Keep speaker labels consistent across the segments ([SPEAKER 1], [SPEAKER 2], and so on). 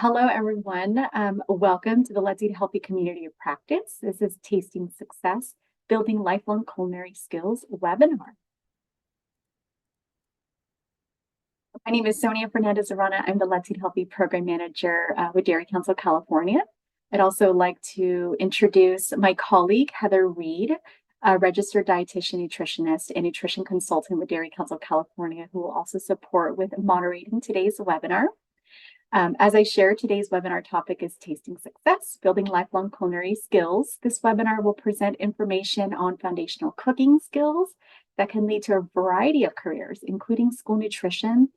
[SPEAKER 1] Hello, everyone. Welcome to the Let's Eat Healthy Community of Practice. This is Tasting Success, Building Lifelong Culinary Skills webinar. My name is Sonia Fernandez-Arana. I'm the Let's Eat Healthy Program Manager with Dairy Council, California. I'd also like to introduce my colleague, Heather Reed, a registered dietitian, nutritionist, and nutrition consultant with Dairy Council, California, who will also support with moderating today's webinar. As I share, today's webinar topic is Tasting Success, Building Lifelong Culinary Skills. This webinar will present information on foundational cooking skills that can lead to a variety of careers, including school nutrition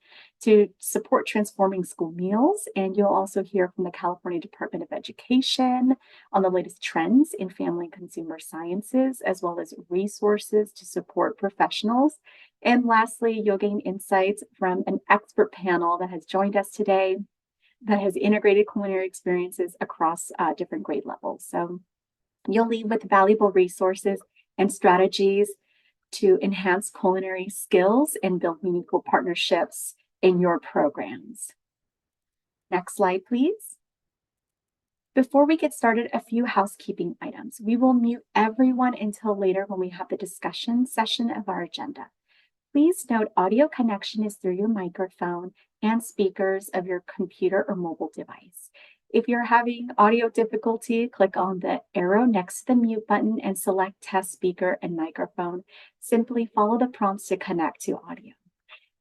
[SPEAKER 1] to support transforming school meals. And you'll also hear from the California Department of Education on the latest trends in family and consumer sciences, as well as resources to support professionals. And lastly, you'll gain insights from an expert panel that has joined us today that has integrated culinary experiences across different grade levels. So you'll leave with valuable resources and strategies to enhance culinary skills and build meaningful partnerships in your programs. Next slide, please. Before we get started, a few housekeeping items. We will mute everyone until later when we have the discussion session of our agenda. Please note audio connection is through your microphone and speakers of your computer or mobile device. If you're having audio difficulty, click on the arrow next to the mute button and select test speaker and microphone. Simply follow the prompts to connect to audio.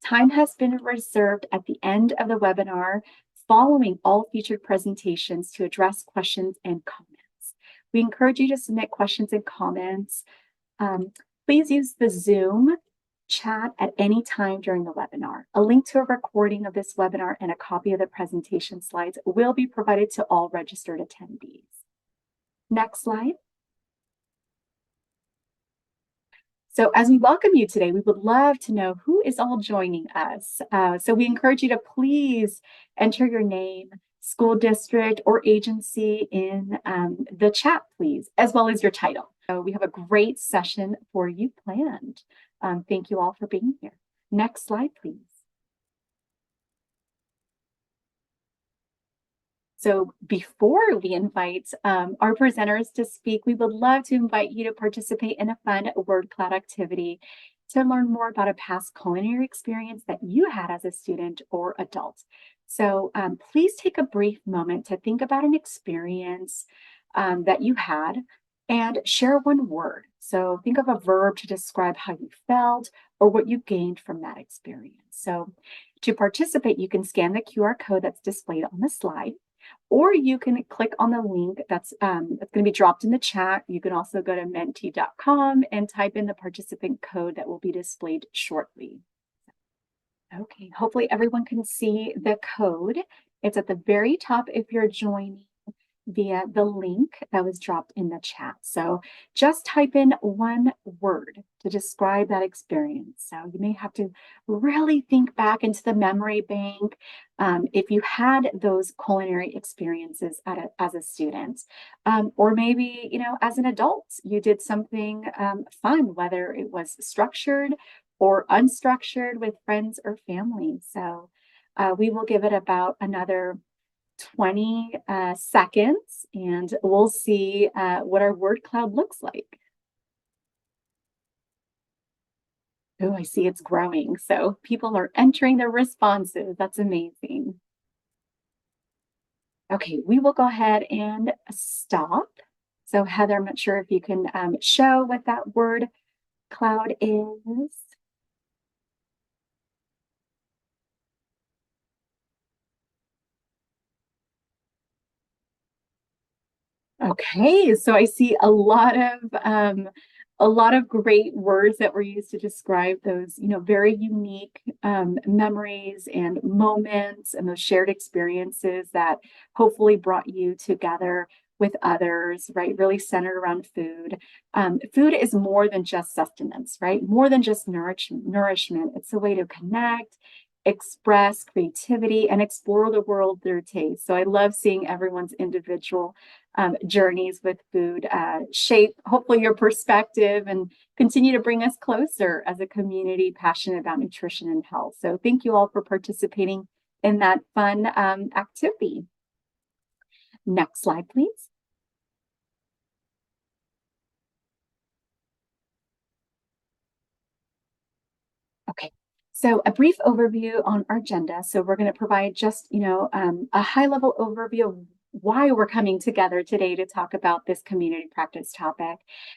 [SPEAKER 1] Time has been reserved at the end of the webinar following all featured presentations to address questions and comments. We encourage you to submit questions and comments. Please use the Zoom chat at any time during the webinar. A link to a recording of this webinar and a copy of the presentation slides will be provided to all registered attendees. Next slide. So as we welcome you today, we would love to know who is all joining us. So we encourage you to please enter your name, school district, or agency in the chat, please, as well as your title. So we have a great session for you planned. Thank you all for being here. Next slide, please. So before we invite our presenters to speak, we would love to invite you to participate in a fun word cloud activity to learn more about a past culinary experience that you had as a student or adult. So please take a brief moment to think about an experience that you had and share one word. So think of a verb to describe how you felt or what you gained from that experience. So to participate, you can scan the QR code that's displayed on the slide, or you can click on the link that's going to be dropped in the chat. You can also go to menti.com and type in the participant code that will be displayed shortly. Okay, hopefully everyone can see the code. It's at the very top if you're joining via the link that was dropped in the chat. So just type in one word to describe that experience. So you may have to really think back into the memory bank if you had those culinary experiences as a student, or maybe, you know, as an adult, you did something fun, whether it was structured or unstructured with friends or family. So we will give it about another 20 seconds, and we'll see what our word cloud looks like. Oh, I see it's growing. So people are entering their responses. That's amazing. Okay, we will go ahead and stop. So Heather, I'm not sure if you can show what that word cloud is. Okay, so I see a lot of great words that were used to describe those, you know, very unique memories and moments and those shared experiences that hopefully brought you together with others, right? Really centered around food. Food is more than just sustenance, right? More than just nourishment. It's a way to connect, express creativity, and explore the world through taste. So I love seeing everyone's individual journeys with food shape, hopefully, your perspective and continue to bring us closer as a community passionate about nutrition and health. So thank you all for participating in that fun activity. Next slide, please. Okay, so a brief overview on our agenda. So we're going to provide just, a high-level overview of why we're coming together today to talk about this community practice topic.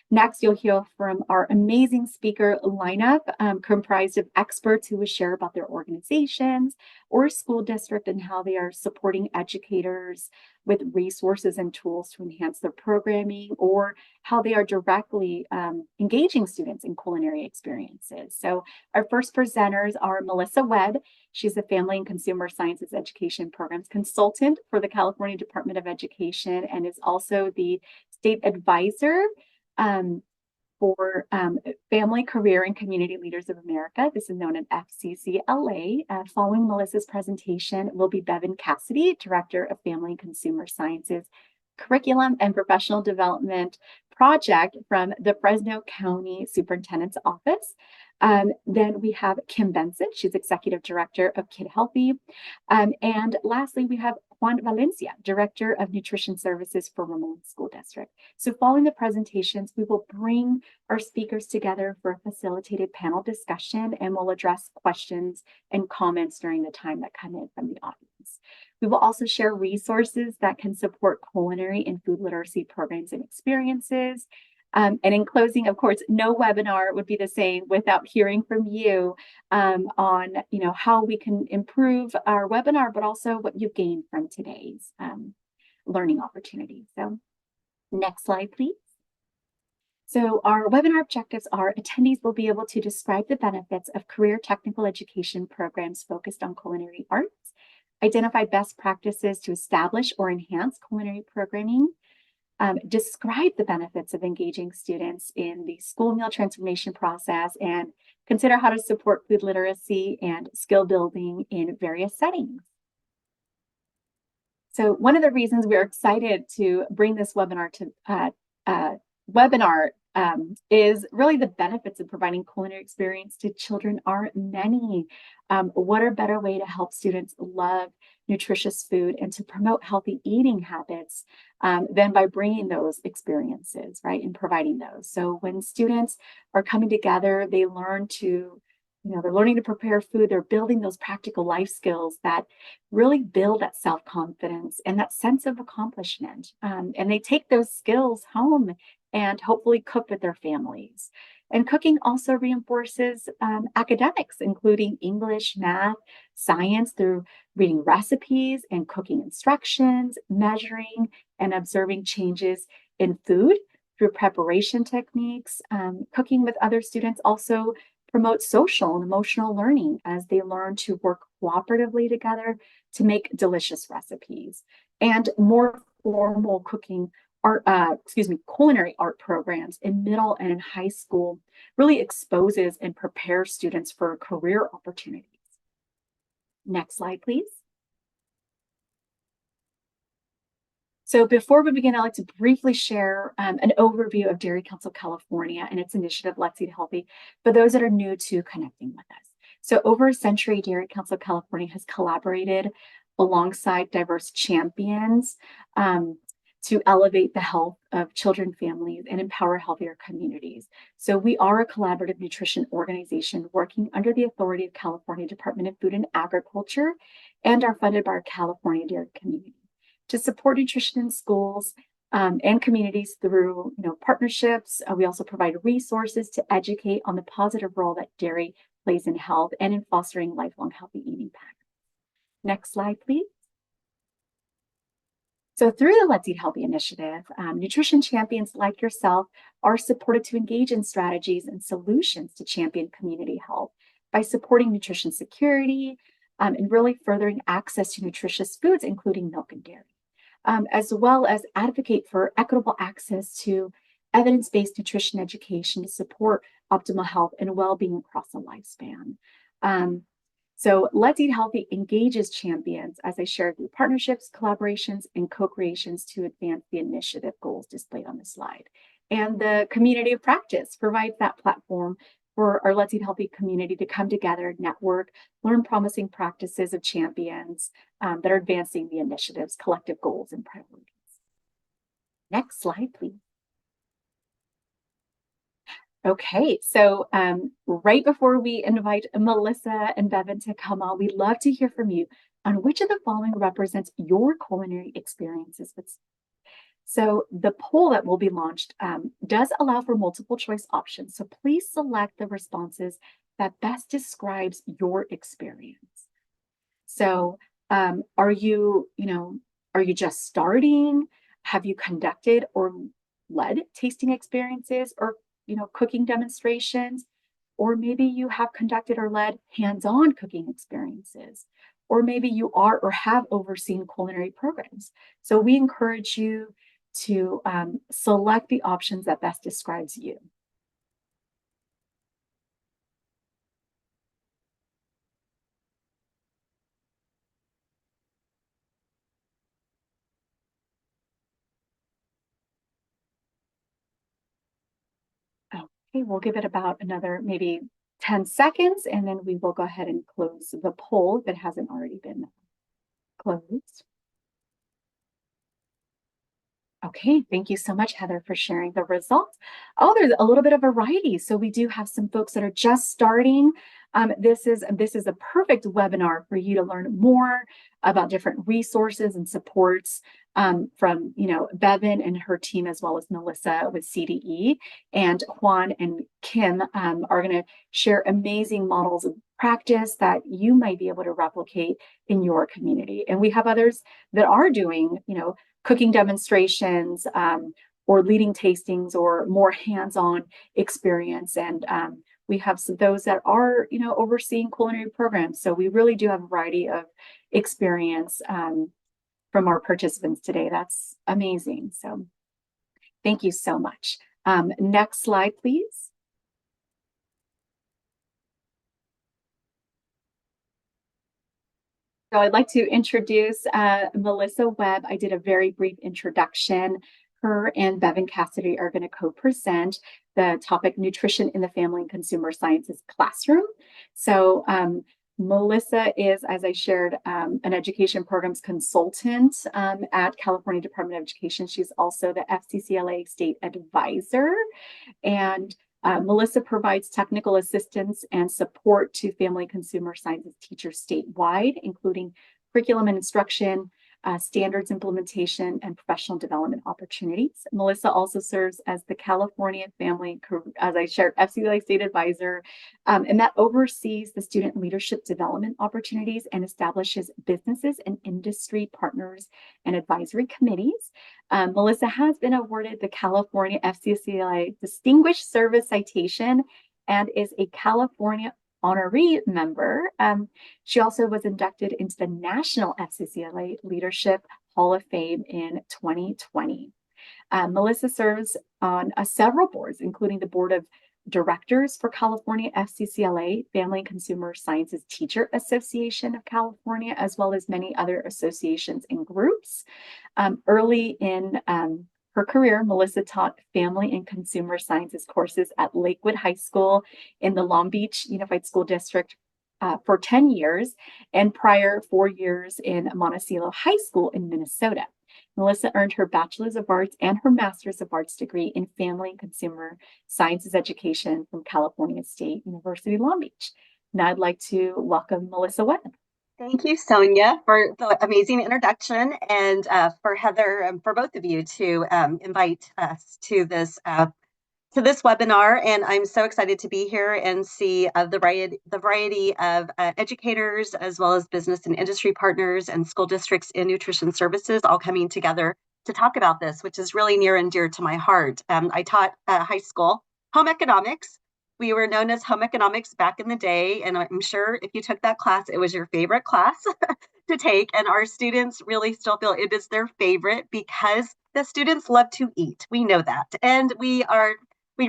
[SPEAKER 1] Next, you'll hear from our amazing speaker lineup, comprised of experts who will share about their organizations or school district and how they are supporting educators with resources and tools to enhance their programming, or how they are directly engaging students in culinary experiences. So our first presenters are Melissa Webb. She's a Family and Consumer Sciences Education Programs Consultant for the California Department of Education and is also the State Advisor for Family, Career, and Community Leaders of America. This is known as FCCLA. Following Melissa's presentation will be Bevyn Cassidy, Director of Family and Consumer Sciences Curriculum and Professional Development Project from the Fresno County Superintendent's Office. Then we have Kim Benson. She's Executive Director of Kid Healthy. And lastly, we have Juan Valencia, Director of Nutrition Services for Ramon School District. So following the presentations, we will bring our speakers together for a facilitated panel discussion, and we'll address questions and comments during the time that come in from the audience. We will also share resources that can support culinary and food literacy programs and experiences. And in closing, of course, no webinar would be the same without hearing from you on, how we can improve our webinar, but also what you gained from today's learning opportunity. So next slide, please. So our webinar objectives are attendees will be able to describe the benefits of career technical education programs focused on culinary arts, identify best practices to establish or enhance culinary programming, describe the benefits of engaging students in the school meal transformation process, and consider how to support food literacy and skill building in various settings. So one of the reasons we're excited to bring this webinar is really the benefits of providing culinary experience to children are many. What a better way to help students love nutritious food and to promote healthy eating habits than by bringing those experiences, right, and providing those. So when students are coming together, they learn to, they're learning to prepare food. They're building those practical life skills that really build that self-confidence and that sense of accomplishment. And they take those skills home and hopefully cook with their families. And cooking also reinforces academics, including English, math, science, through reading recipes and cooking instructions, measuring and observing changes in food through preparation techniques. Cooking with other students also promotes social and emotional learning as they learn to work cooperatively together to make delicious recipes. And more formal culinary art programs in middle and in high school really exposes and prepares students for career opportunities. Next slide, please. So before we begin, I'd like to briefly share an overview of Dairy Council California and its initiative, Let's Eat Healthy, for those that are new to connecting with us. So over a century, Dairy Council California has collaborated alongside diverse champions to elevate the health of children, families, and empower healthier communities. So we are a collaborative nutrition organization working under the authority of California Department of Food and Agriculture and are funded by our California Dairy Community to support nutrition in schools and communities through partnerships. We also provide resources to educate on the positive role that dairy plays in health and in fostering lifelong healthy eating patterns. Next slide, please. So through the Let's Eat Healthy initiative, nutrition champions like yourself are supported to engage in strategies and solutions to champion community health by supporting nutrition security and really furthering access to nutritious foods, including milk and dairy, as well as advocate for equitable access to evidence-based nutrition education to support optimal health and well-being across the lifespan. So Let's Eat Healthy engages champions, as I shared, through partnerships, collaborations, and co-creations to advance the initiative goals displayed on the slide. And the community of practice provides that platform for our Let's Eat Healthy community to come together, network, learn promising practices of champions that are advancing the initiative's collective goals and priorities. Next slide, please. Okay, so right before we invite Melissa and Bevyn to come on, we'd love to hear from you on which of the following represents your culinary experiences with. So the poll that will be launched does allow for multiple choice options. So please select the responses that best describes your experience. So are you just starting? Have you conducted or led tasting experiences or, cooking demonstrations? Or maybe you have conducted or led hands-on cooking experiences. Or maybe you are or have overseen culinary programs. So we encourage you to select the options that best describes you. Okay, we'll give it about another maybe 10 seconds, and then we will go ahead and close the poll if it hasn't already been closed. Okay, thank you so much, Heather, for sharing the results. Oh, there's a little bit of variety. So we do have some folks that are just starting. This is a perfect webinar for you to learn more about different resources and supports from Bevyn and her team, as well as Melissa with CDE, and Juan and Kim are going to share amazing models of practice that you might be able to replicate in your community. And we have others that are doing cooking demonstrations or leading tastings or more hands-on experience. And we have those that are, overseeing culinary programs. So we really do have a variety of experience from our participants today. That's amazing. So thank you so much. Next slide, please. So I'd like to introduce Melissa Webb. I did a very brief introduction. Her and Bevyn Cassidy are going to co-present the topic Nutrition in the Family and Consumer Sciences Classroom. So Melissa is, as I shared, an education programs consultant at California Department of Education. She's also the FCCLA state advisor. And Melissa provides technical assistance and support to family consumer sciences teachers statewide, including curriculum and instruction, standards implementation, and professional development opportunities. Melissa also serves as the California Family, as I shared, FCCLA State Advisor, and that oversees the student leadership development opportunities and establishes businesses and industry partners and advisory committees. Melissa has been awarded the California FCCLA Distinguished Service Citation and is a California honoree member. She also was inducted into the National FCCLA Leadership Hall of Fame in 2020. Melissa serves on several boards, including the Board of Directors for California FCCLA, Family and Consumer Sciences Teacher Association of California, as well as many other associations and groups. Early in her career, Melissa taught family and consumer sciences courses at Lakewood High School in the Long Beach Unified School District for 10 years, and prior 4 years in Monticello High School in Minnesota. Melissa earned her Bachelor's of Arts and her Master's of Arts degree in Family and Consumer Sciences Education from California State University, Long Beach. Now I'd like to welcome Melissa Webb.
[SPEAKER 2] Thank you, Sonia, for the amazing introduction, and for Heather, for both of you to invite us to this webinar. And I'm so excited to be here and see the variety of educators, as well as business and industry partners and school districts in nutrition services, all coming together to talk about this, which is really near and dear to my heart. I taught high school home economics. We were known as home economics back in the day, and I'm sure if you took that class, it was your favorite class to take. And our students really still feel it is their favorite because the students love to eat. We know that. And we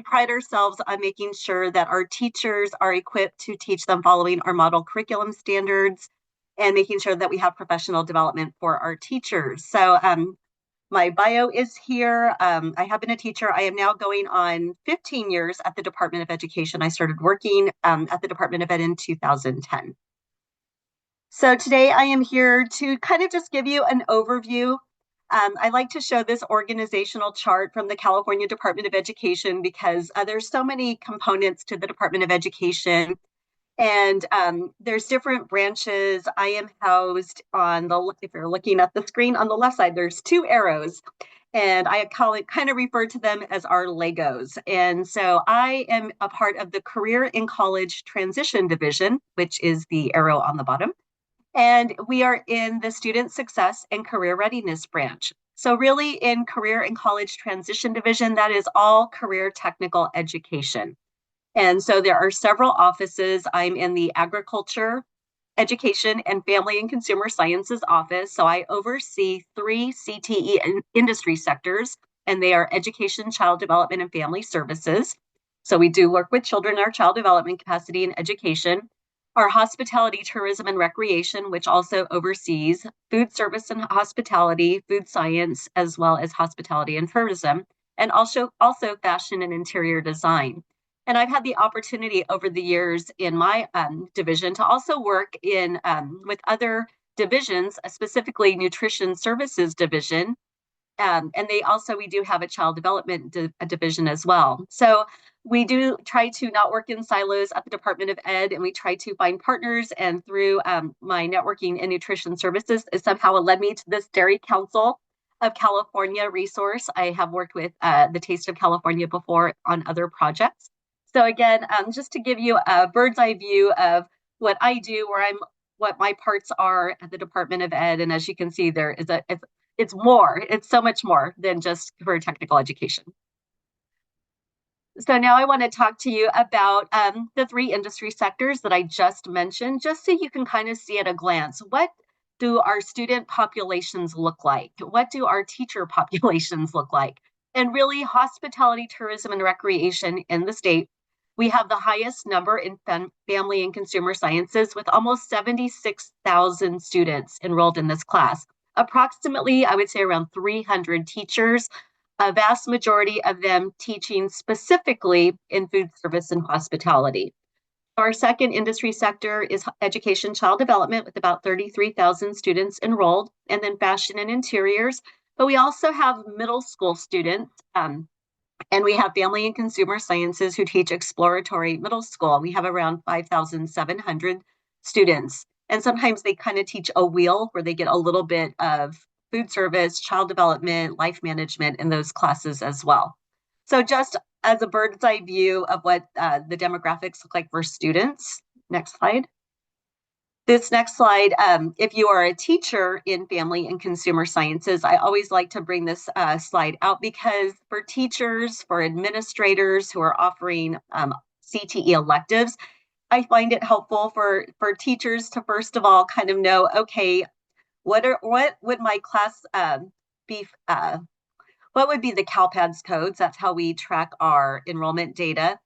[SPEAKER 2] pride ourselves on making sure that our teachers are equipped to teach them following our model curriculum standards and making sure that we have professional development for our teachers. So my bio is here. I have been a teacher. I am now going on 15 years at the Department of Education. I started working at the Department of Ed in 2010. So today I am here to kind of just give you an overview I like to show this organizational chart from the California Department of Education because there's so many components to the Department of Education. And there's different branches. I am housed on the, if you're looking at the screen on the left side, there's two arrows. And I kind of refer to them as our Legos. And so I am a part of the Career and College Transition Division, which is the arrow on the bottom. And we are in the Student Success and Career Readiness branch. So really in Career and College Transition Division, that is all career technical education. And so there are several offices. I'm in the Agriculture, Education, and Family and Consumer Sciences office. So I oversee 3 CTE industry sectors, and they are Education, Child Development, and Family Services. So we do work with children in our child development capacity and education. Our Hospitality, Tourism, and Recreation, which also oversees food service and hospitality, food science, as well as hospitality and tourism, and also fashion and interior design. And I've had the opportunity over the years in my division to also work in with other divisions, specifically Nutrition Services Division. And we do have a child development division as well. So we do try to not work in silos at the Department of Ed, and we try to find partners. And through my networking in nutrition services, it somehow led me to this Dairy Council of California resource. I have worked with the Taste of California before on other projects. So again, just to give you a bird's eye view of what I do, what my parts are at the Department of Ed. And as you can see, it's so much more than just for technical education. So now I want to talk to you about the 3 industry sectors that I just mentioned, just so you can kind of see at a glance, what do our student populations look like? What do our teacher populations look like? And really, hospitality, tourism, and recreation in the state, we have the highest number in family and consumer sciences with almost 76,000 students enrolled in this class. Approximately, I would say around 300 teachers, a vast majority of them teaching specifically in food service and hospitality. Our second industry sector is education child development with about 33,000 students enrolled, and then fashion and interiors. But we also have middle school students, and we have family and consumer sciences who teach exploratory middle school. We have around 5,700 students. And sometimes they kind of teach a wheel where they get a little bit of food service, child development, life management in those classes as well. So just as a bird's eye view of what the demographics look like for students. Next slide. This next slide, if you are a teacher in family and consumer sciences, I always like to bring this slide out because for teachers, for administrators who are offering CTE electives, I find it helpful for teachers to first of all kind of know, okay, what would my class be? What would be the CalPADS codes? That's how we track our enrollment data.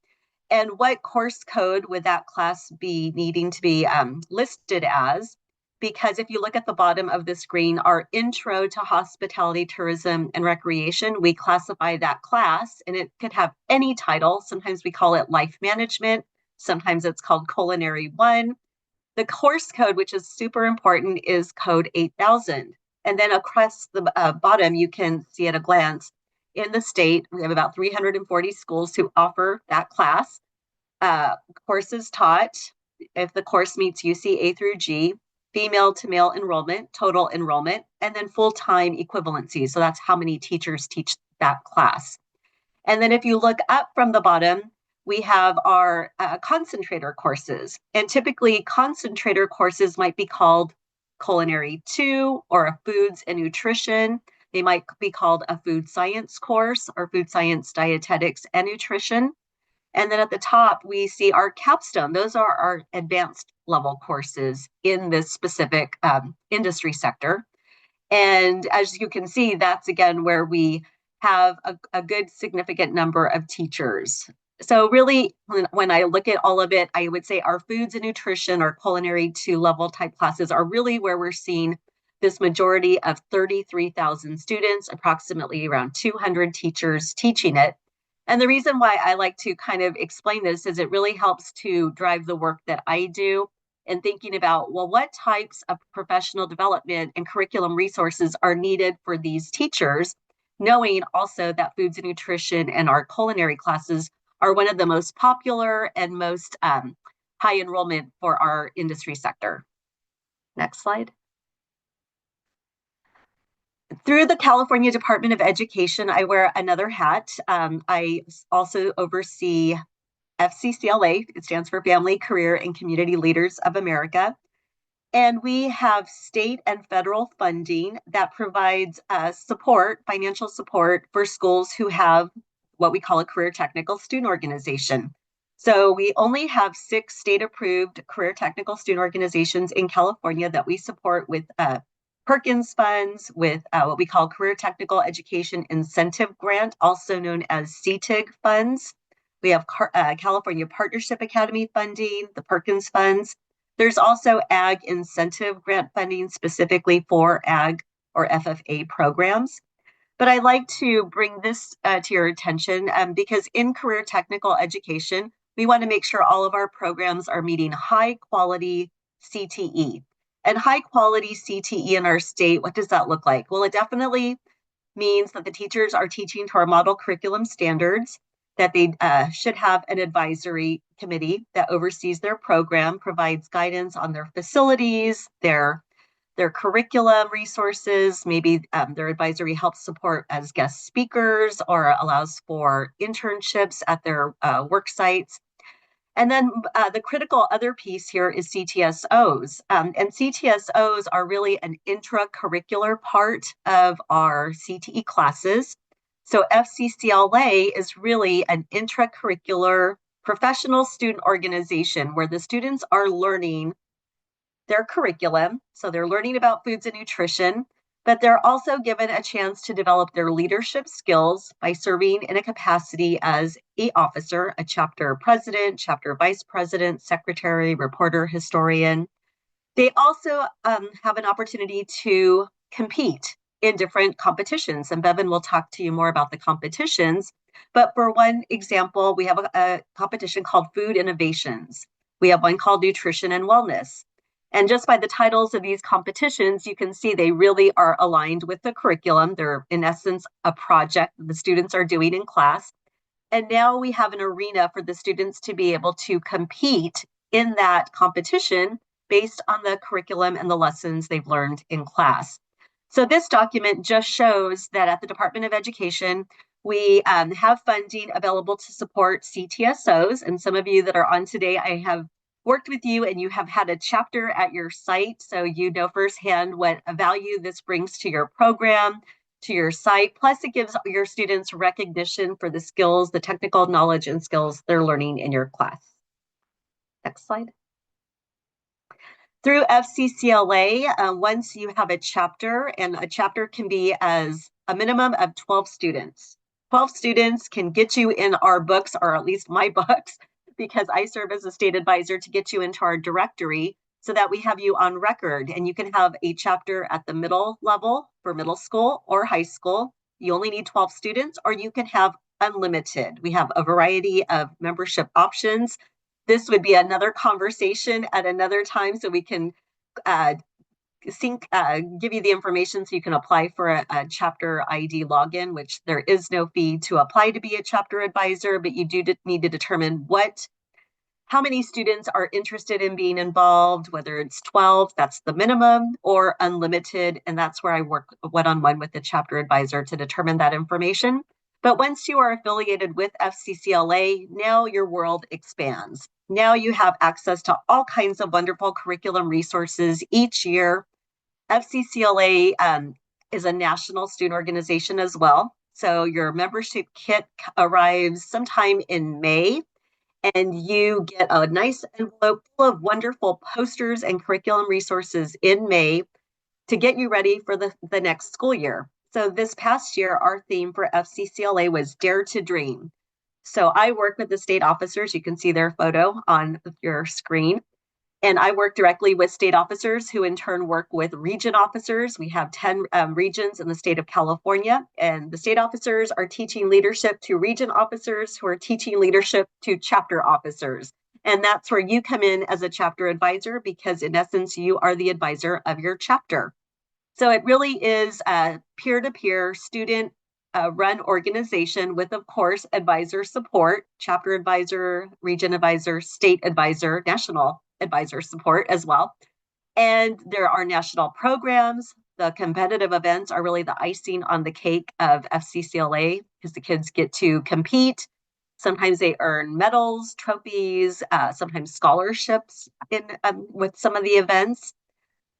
[SPEAKER 2] And what course code would that class be needing to be listed as? Because if you look at the bottom of the screen, our intro to hospitality, tourism, and recreation, we classify that class, and it could have any title. Sometimes we call it life management. Sometimes it's called culinary 1. The course code, which is super important, is code 8000. And then across the bottom, you can see at a glance, in the state, we have about 340 schools who offer that class. Courses taught, if the course meets UC A through G, female to male enrollment, total enrollment, and then full-time equivalency. So that's how many teachers teach that class. And then if you look up from the bottom, we have our concentrator courses. And typically concentrator courses might be called Culinary 2 or a Foods and Nutrition. They might be called a Food Science course or Food Science Dietetics and Nutrition. And then at the top, we see our capstone. Those are our advanced level courses in this specific industry sector. And as you can see, that's again where we have a good significant number of teachers. So really, when I look at all of it, I would say our foods and nutrition or culinary 2 level type classes are really where we're seeing this majority of 33,000 students, approximately around 200 teachers teaching it. And the reason why I like to kind of explain this is it really helps to drive the work that I do and thinking about, well, what types of professional development and curriculum resources are needed for these teachers, knowing also that foods and nutrition and our culinary classes are one of the most popular and most high enrollment for our industry sector. Next slide. Through the California Department of Education, I wear another hat. I also oversee FCCLA. It stands for Family, Career, and Community Leaders of America. And we have state and federal funding that provides support, financial support for schools who have what we call a career technical student organization. So we only have 6 state-approved career technical student organizations in California that we support with Perkins funds, with what we call Career Technical Education Incentive Grant, also known as CTIG funds. We have California Partnership Academy funding, the Perkins funds. There's also Ag Incentive Grant funding specifically for Ag or FFA programs. But I like to bring this to your attention because in career technical education, we want to make sure all of our programs are meeting high quality CTE. And high quality CTE in our state, what does that look like? Well, it definitely means that the teachers are teaching to our model curriculum standards, that they should have an advisory committee that oversees their program, provides guidance on their facilities, their curriculum resources, maybe their advisory helps support as guest speakers or allows for internships at their work sites. And then the critical other piece here is CTSOs. And CTSOs are really an intracurricular part of our CTE classes. So FCCLA is really an intracurricular professional student organization where the students are learning their curriculum. So they're learning about foods and nutrition, but they're also given a chance to develop their leadership skills by serving in a capacity as an officer, a chapter president, chapter vice president, secretary, reporter, historian. They also have an opportunity to compete in different competitions, and Bevyn will talk to you more about the competitions. But for one example, we have a competition called Food Innovations. We have one called Nutrition and Wellness. And just by the titles of these competitions, you can see they really are aligned with the curriculum. They're, in essence, a project the students are doing in class. And now we have an arena for the students to be able to compete in that competition based on the curriculum and the lessons they've learned in class. So this document just shows that at the Department of Education, we have funding available to support CTSOs. And some of you that are on today, I have worked with you and you have had a chapter at your site, so you know firsthand what a value this brings to your program, to your site. Plus, it gives your students recognition for the skills, the technical knowledge and skills they're learning in your class. Next slide. Through FCCLA, once you have a chapter, and a chapter can be as a minimum of 12 students. 12 students can get you in our books, or at least my books, because I serve as a state advisor to get you into our directory so that we have you on record. And you can have a chapter at the middle level for middle school or high school. You only need 12 students, or you can have unlimited. We have a variety of membership options. This would be another conversation at another time, so we can give you the information so you can apply for a chapter ID login, which there is no fee to apply to be a chapter advisor, but you do need to determine how many students are interested in being involved, whether it's 12, that's the minimum, or unlimited, and that's where I work one-on-one with the chapter advisor to determine that information. But once you are affiliated with FCCLA, now your world expands. Now you have access to all kinds of wonderful curriculum resources each year. FCCLA is a national student organization as well. So your membership kit arrives sometime in May, and you get a nice envelope full of wonderful posters and curriculum resources in May to get you ready for the next school year. So this past year, our theme for FCCLA was Dare to Dream. So I work with the state officers. You can see their photo on your screen. And I work directly with state officers who in turn work with region officers. We have 10 regions in the state of California, and the state officers are teaching leadership to region officers who are teaching leadership to chapter officers. And that's where you come in as a chapter advisor, because in essence, you are the advisor of your chapter. So it really is a peer-to-peer student run organization with, of course, advisor support, chapter advisor, region advisor, state advisor, national advisor support as well. And there are national programs. The competitive events are really the icing on the cake of FCCLA, because the kids get to compete. Sometimes they earn medals, trophies, sometimes scholarships with some of the events.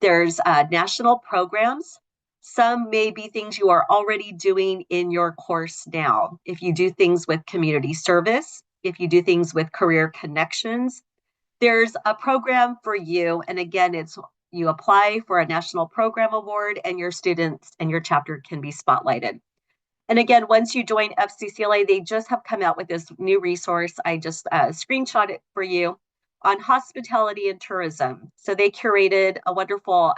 [SPEAKER 2] There's national programs. Some may be things you are already doing in your course now. If you do things with community service, if you do things with career connections, there's a program for you. And again, it's you apply for a national program award, and your students and your chapter can be spotlighted. And again, once you join FCCLA, they just have come out with this new resource. I just screenshot it for you on hospitality and tourism. So they curated a wonderful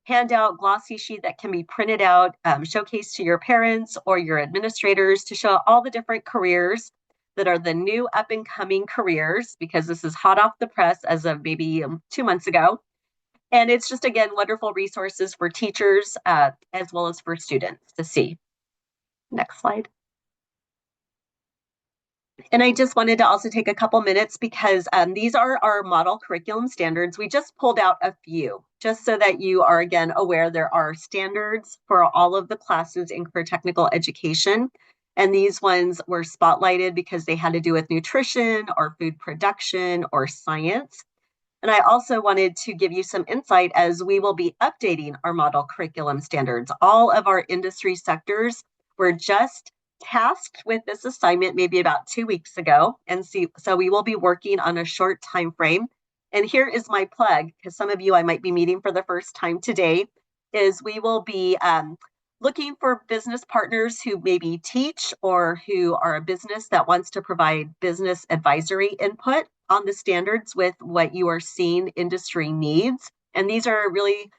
[SPEAKER 2] handout glossy sheet that can be printed out, showcased to your parents or your administrators to show all the different careers that are the new up and coming careers, because this is hot off the press as of maybe 2 months ago. And it's just, again, wonderful resources for teachers as well as for students to see. Next slide. And I just wanted to also take a couple minutes, because these are our model curriculum standards. We just pulled out a few, just so that you are, again, aware there are standards for all of the classes in career technical education. And these ones were spotlighted because they had to do with nutrition or food production or science. And I also wanted to give you some insight, as we will be updating our model curriculum standards. All of our industry sectors were just tasked with this assignment maybe about 2 weeks ago. And so we will be working on a short time frame. And here is my plug, because some of you I might be meeting for the first time today, is we will be looking for business partners who maybe teach or who are a business that wants to provide business advisory input on the standards with what you are seeing industry needs. And these are really,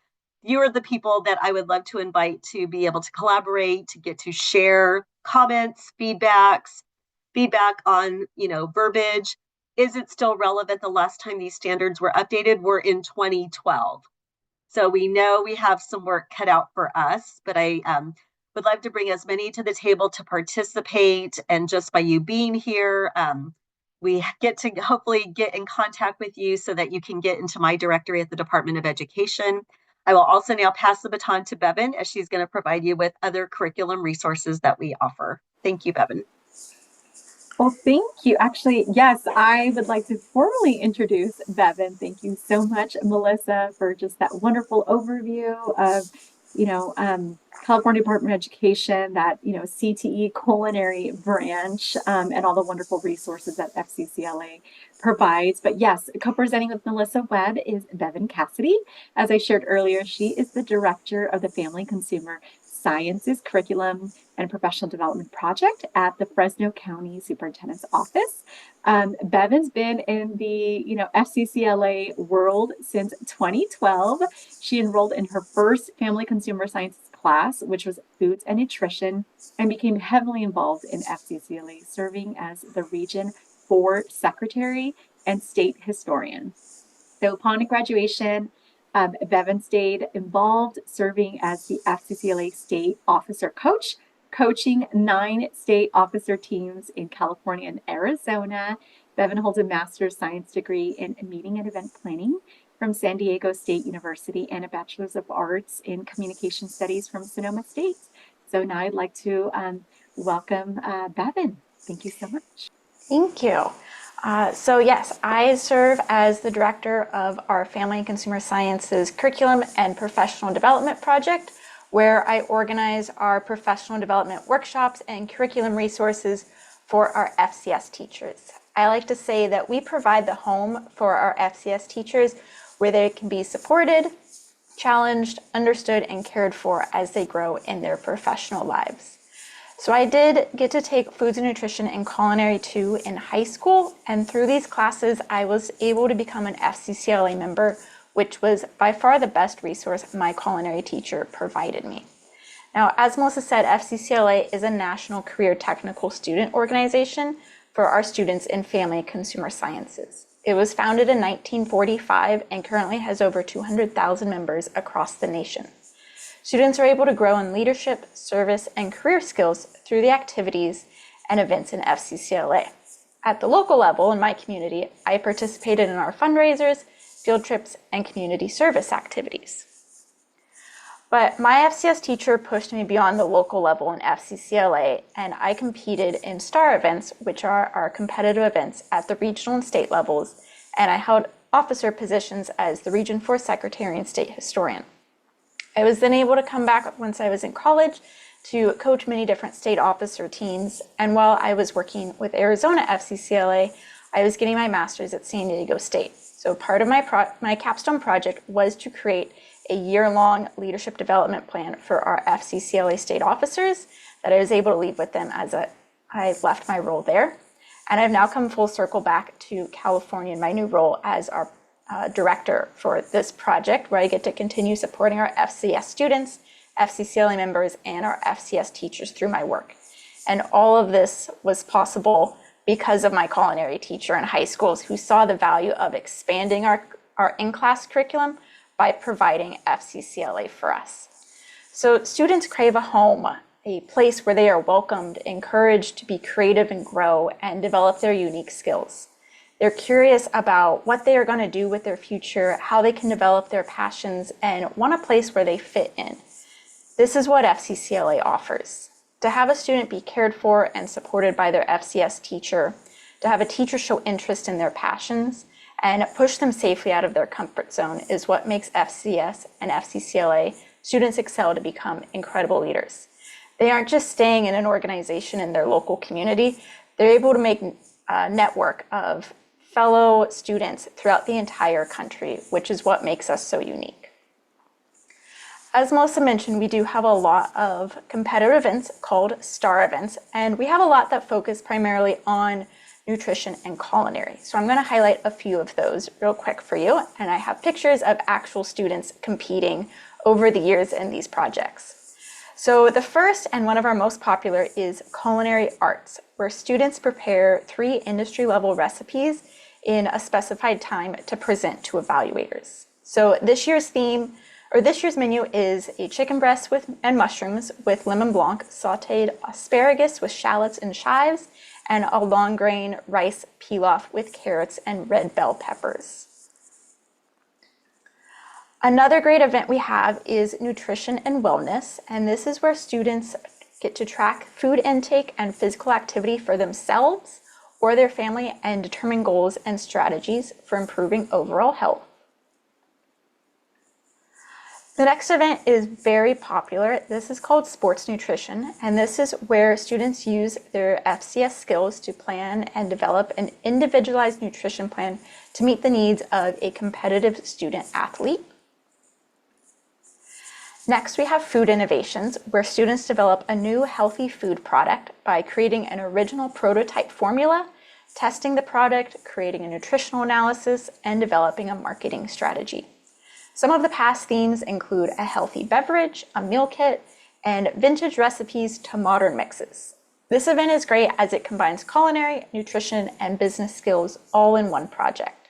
[SPEAKER 2] you are the people that I would love to invite to be able to collaborate, to get to share comments, feedback on, verbiage. Is it still relevant? The last time these standards were updated were in 2012. So we know we have some work cut out for us, but I would love to bring as many to the table to participate. And just by you being here, we get to hopefully get in contact with you so that you can get into my directory at the Department of Education. I will also now pass the baton to Bevyn, as she's going to provide you with other curriculum resources that we offer. Thank you, Bevyn.
[SPEAKER 1] Well, thank you. Actually, yes, I would like to formally introduce Bevyn. Thank you so much, Melissa, for just that wonderful overview of, California Department of Education, that, CTE culinary branch, and all the wonderful resources that FCCLA provides. But yes, co-presenting with Melissa Webb is Bevyn Cassidy. As I shared earlier, she is the director of the Family Consumer Sciences Curriculum and Professional Development Project at the Fresno County Superintendent's Office. Bevyn's been in the FCCLA world since 2012. She enrolled in her first Family Consumer Sciences class, which was Foods and Nutrition, and became heavily involved in FCCLA, serving as the Region 4 Secretary and State Historian. So upon graduation, Bevyn stayed involved, serving as the FCCLA State Officer Coach, coaching 9 state officer teams in California and Arizona. Bevyn holds a Master's Science degree in Meeting and Event Planning from San Diego State University and a Bachelor's of Arts in Communication Studies from Sonoma State. So now I'd like to welcome Bevyn. Thank you so much.
[SPEAKER 3] Thank you. So yes, I serve as the director of our Family and Consumer Sciences Curriculum and Professional Development Project, where I organize our professional development workshops and curriculum resources for our FCS teachers. I like to say that we provide the home for our FCS teachers where they can be supported, challenged, understood, and cared for as they grow in their professional lives. So I did get to take Foods and Nutrition and Culinary 2 in high school, and through these classes I was able to become an FCCLA member, which was by far the best resource my culinary teacher provided me. Now, as Melissa said, FCCLA is a national career technical student organization for our students in family and consumer sciences. It was founded in 1945 and currently has over 200,000 members across the nation. Students are able to grow in leadership, service, and career skills through the activities and events in FCCLA. At the local level in my community, I participated in our fundraisers, field trips, and community service activities. But my FCS teacher pushed me beyond the local level in FCCLA, and I competed in STAR events, which are our competitive events at the regional and state levels, and I held officer positions as the Region 4 Secretary and State Historian. I was then able to come back once I was in college to coach many different state officer teams, and while I was working with Arizona FCCLA, I was getting my master's at San Diego State. So part of my capstone project was to create a year-long leadership development plan for our FCCLA state officers that I was able to lead with them as I left my role there. And I've now come full circle back to California in my new role as our director for this project, where I get to continue supporting our FCS students, FCCLA members, and our FCS teachers through my work. And all of this was possible because of my culinary teacher in high schools who saw the value of expanding our in-class curriculum by providing FCCLA for us. So students crave a home, a place where they are welcomed, encouraged to be creative and grow and develop their unique skills. They're curious about what they are going to do with their future, how they can develop their passions, and want a place where they fit in. This is what FCCLA offers. To have a student be cared for and supported by their FCS teacher, to have a teacher show interest in their passions, and push them safely out of their comfort zone is what makes FCS and FCCLA students excel to become incredible leaders. They aren't just staying in an organization in their local community, they're able to make a network of fellow students throughout the entire country, which is what makes us so unique. As Melissa mentioned, we do have a lot of competitive events called STAR events, and we have a lot that focus primarily on nutrition and culinary. So I'm going to highlight a few of those real quick for you, and I have pictures of actual students competing over the years in these projects. So the first and one of our most popular is culinary arts, where students prepare 3 industry-level recipes in a specified time to present to evaluators. So this year's menu is a chicken breast and mushrooms with lemon blanc, sauteed asparagus with shallots and chives, and a long grain rice pilaf with carrots and red bell peppers. Another great event we have is nutrition and wellness, and this is where students get to track food intake and physical activity for themselves or their family and determine goals and strategies for improving overall health. The next event is very popular. This is called sports nutrition, and this is where students use their FCS skills to plan and develop an individualized nutrition plan to meet the needs of a competitive student athlete. Next, we have food innovations, where students develop a new healthy food product by creating an original prototype formula, testing the product, creating a nutritional analysis, and developing a marketing strategy. Some of the past themes include a healthy beverage, a meal kit, and vintage recipes to modern mixes. This event is great as it combines culinary, nutrition, and business skills all in one project.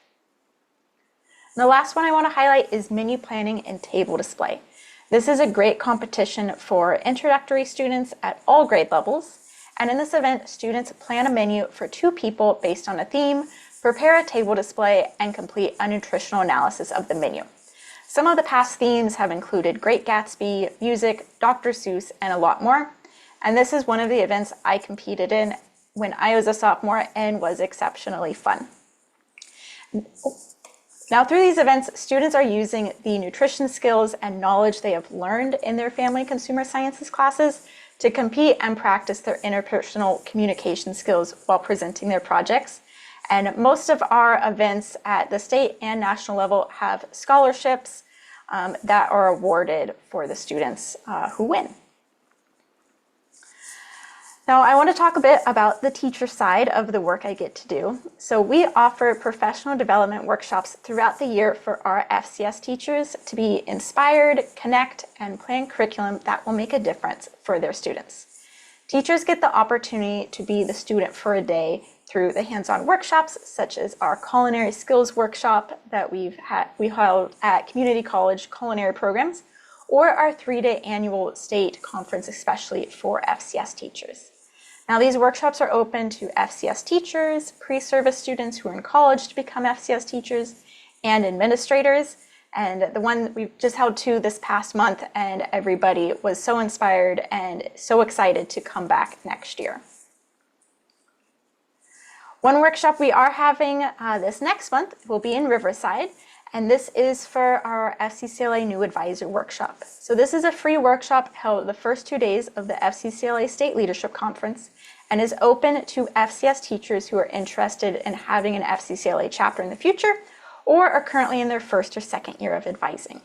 [SPEAKER 3] And the last one I want to highlight is menu planning and table display. This is a great competition for introductory students at all grade levels. And in this event, students plan a menu for 2 people based on a theme, prepare a table display, and complete a nutritional analysis of the menu. Some of the past themes have included Great Gatsby, music, Dr. Seuss, and a lot more. And this is one of the events I competed in when I was a sophomore and was exceptionally fun. Now, through these events, students are using the nutrition skills and knowledge they have learned in their family and consumer sciences classes to compete and practice their interpersonal communication skills while presenting their projects. And most of our events at the state and national level have scholarships that are awarded for the students who win. Now, I want to talk a bit about the teacher side of the work I get to do. So we offer professional development workshops throughout the year for our FCS teachers to be inspired, connect, and plan curriculum that will make a difference for their students. Teachers get the opportunity to be the student for a day, through the hands-on workshops, such as our culinary skills workshop that we held at community college culinary programs, or our 3-day annual state conference, especially for FCS teachers. Now, these workshops are open to FCS teachers, pre-service students who are in college to become FCS teachers, and administrators. And the one we just held 2 this past month, and everybody was so inspired and so excited to come back next year. One workshop we are having this next month will be in Riverside, and this is for our FCCLA New Advisor Workshop. So this is a free workshop held the first 2 days of the FCCLA State Leadership Conference and is open to FCS teachers who are interested in having an FCCLA chapter in the future or are currently in their first or second year of advising.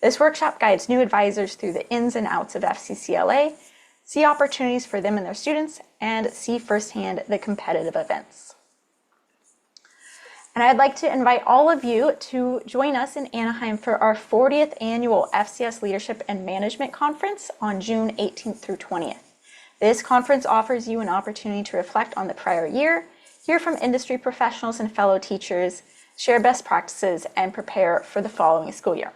[SPEAKER 3] This workshop guides new advisors through the ins and outs of FCCLA, see opportunities for them and their students, and see firsthand the competitive events. And I'd like to invite all of you to join us in Anaheim for our 40th annual FCS Leadership and Management Conference on June 18th through 20th. This conference offers you an opportunity to reflect on the prior year, hear from industry professionals and fellow teachers, share best practices, and prepare for the following school year.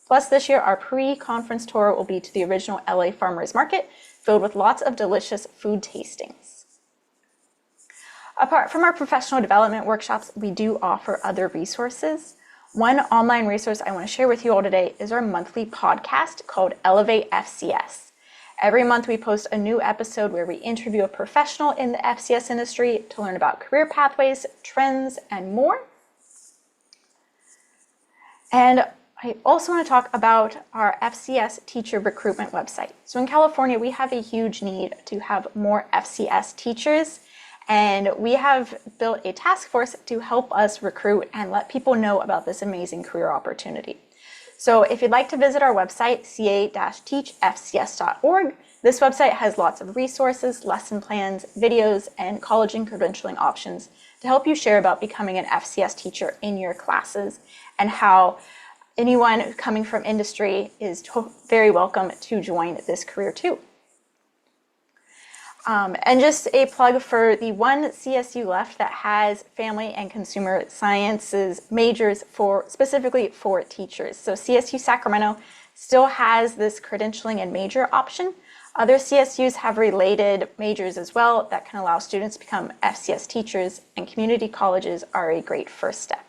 [SPEAKER 3] Plus, this year, our pre-conference tour will be to the original LA Farmers Market, filled with lots of delicious food tastings. Apart from our professional development workshops, we do offer other resources. One online resource I want to share with you all today is our monthly podcast called Elevate FCS. Every month we post a new episode where we interview a professional in the FCS industry to learn about career pathways, trends, and more. And I also want to talk about our FCS teacher recruitment website. So in California, we have a huge need to have more FCS teachers, and we have built a task force to help us recruit and let people know about this amazing career opportunity. So if you'd like to visit our website, ca-teachfcs.org, this website has lots of resources, lesson plans, videos, and college and credentialing options to help you share about becoming an FCS teacher in your classes and how anyone coming from industry is very welcome to join this career too. And just a plug for the one CSU left that has family and consumer sciences majors specifically for teachers. So CSU Sacramento still has this credentialing and major option. Other CSUs have related majors as well that can allow students to become FCS teachers, and community colleges are a great first step.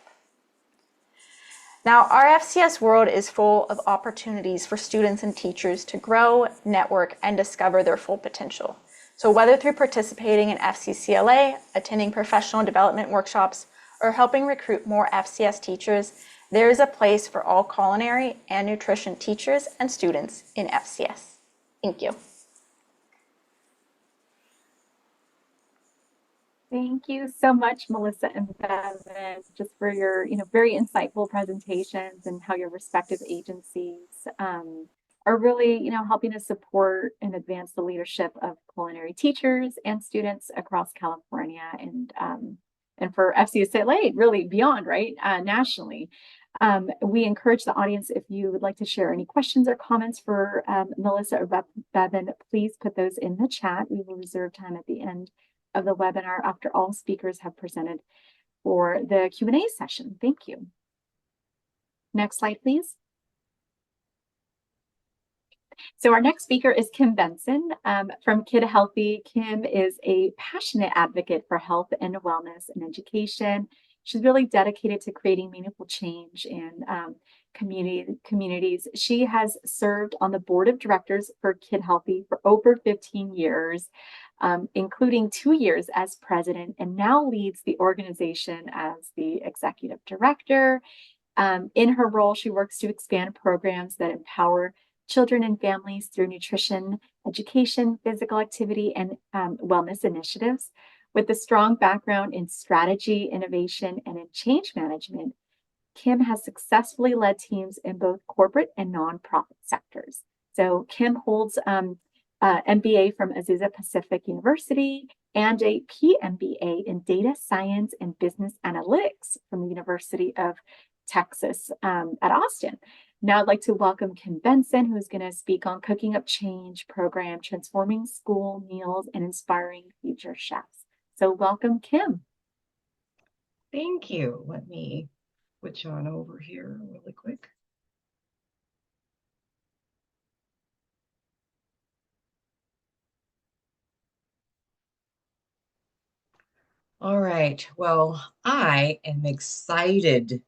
[SPEAKER 3] Now, our FCS world is full of opportunities for students and teachers to grow, network, and discover their full potential. So whether through participating in FCCLA, attending professional development workshops, or helping recruit more FCS teachers, there is a place for all culinary and nutrition teachers and students in FCS. Thank you.
[SPEAKER 1] Thank you so much, Melissa and Bevyn, just for your, very insightful presentations and how your respective agencies are really, helping to support and advance the leadership of culinary teachers and students across California and for FCCLA, really beyond, right, nationally. We encourage the audience, if you would like to share any questions or comments for Melissa or Bevyn, please put those in the chat. We will reserve time at the end of the webinar after all speakers have presented for the Q&A session. Thank you. Next slide, please. So our next speaker is Kim Benson from Kid Healthy. Kim is a passionate advocate for health and wellness and education. She's really dedicated to creating meaningful change in communities. She has served on the board of directors for Kid Healthy for over 15 years, including 2 years as president, and now leads the organization as the executive director. In her role, she works to expand programs that empower children and families through nutrition, education, physical activity, and wellness initiatives. With a strong background in strategy, innovation, and in change management, Kim has successfully led teams in both corporate and nonprofit sectors. So Kim holds MBA from Azusa Pacific University and a PMBA in data science and business analytics from the University of Texas at Austin. Now I'd like to welcome Kim Benson, who is going to speak on Cooking Up Change program, transforming school meals and inspiring future chefs. So welcome, Kim.
[SPEAKER 4] Thank you. Let me switch on over here really quick. All right. Well, I am excited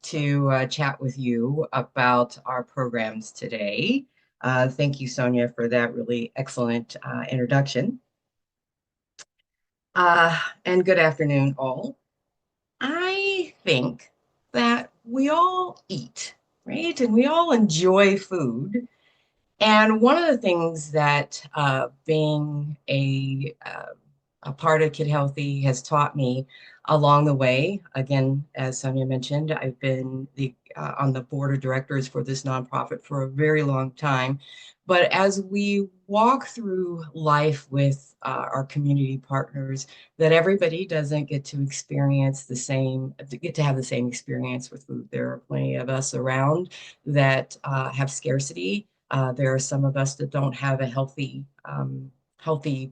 [SPEAKER 4] to chat with you about our programs today. Thank you, Sonia, for that really excellent introduction. And good afternoon, all. I think that we all eat, right? And we all enjoy food. And one of the things that being a part of Kid Healthy has taught me along the way, again, as Sonia mentioned, I've been on the board of directors for this nonprofit for a very long time. But as we walk through life with our community partners, that everybody doesn't get to experience the same, get to have the same experience with food. There are plenty of us around that have scarcity. There are some of us that don't have a healthy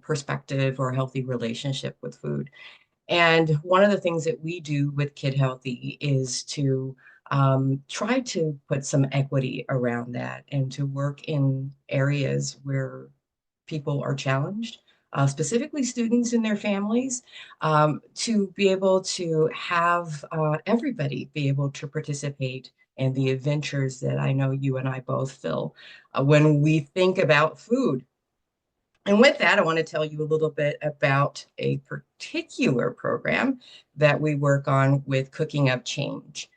[SPEAKER 4] perspective or healthy relationship with food. And one of the things that we do with Kid Healthy is to try to put some equity around that and to work in areas where people are challenged, specifically students and their families, to be able to have everybody be able to participate in the adventures that I know you and I both feel when we think about food. And with that, I want to tell you a little bit about a particular program that we work on with Cooking Up Change.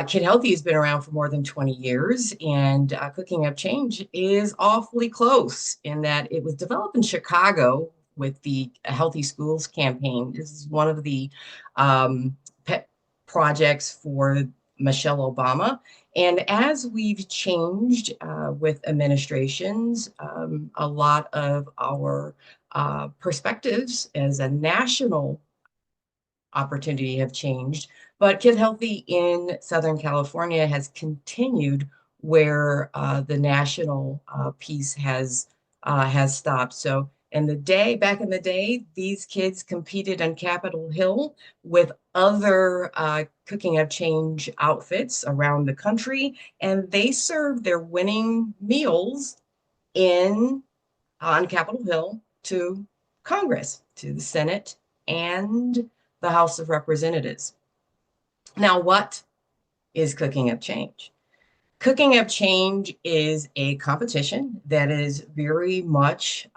[SPEAKER 4] Kid Healthy has been around for more than 20 years, and Cooking Up Change is awfully close in that it was developed in Chicago with the Healthy Schools campaign. This is one of the pet projects for Michelle Obama. And as we've changed with administrations, a lot of our perspectives as a national opportunity have changed. But Kid Healthy in Southern California has continued where the national piece has stopped. So back in the day, these kids competed on Capitol Hill with other Cooking Up Change outfits around the country, and they served their winning meals in on Capitol Hill to Congress, to the Senate, and the House of Representatives. Now, what is Cooking Up Change? Cooking Up Change is a competition that is very much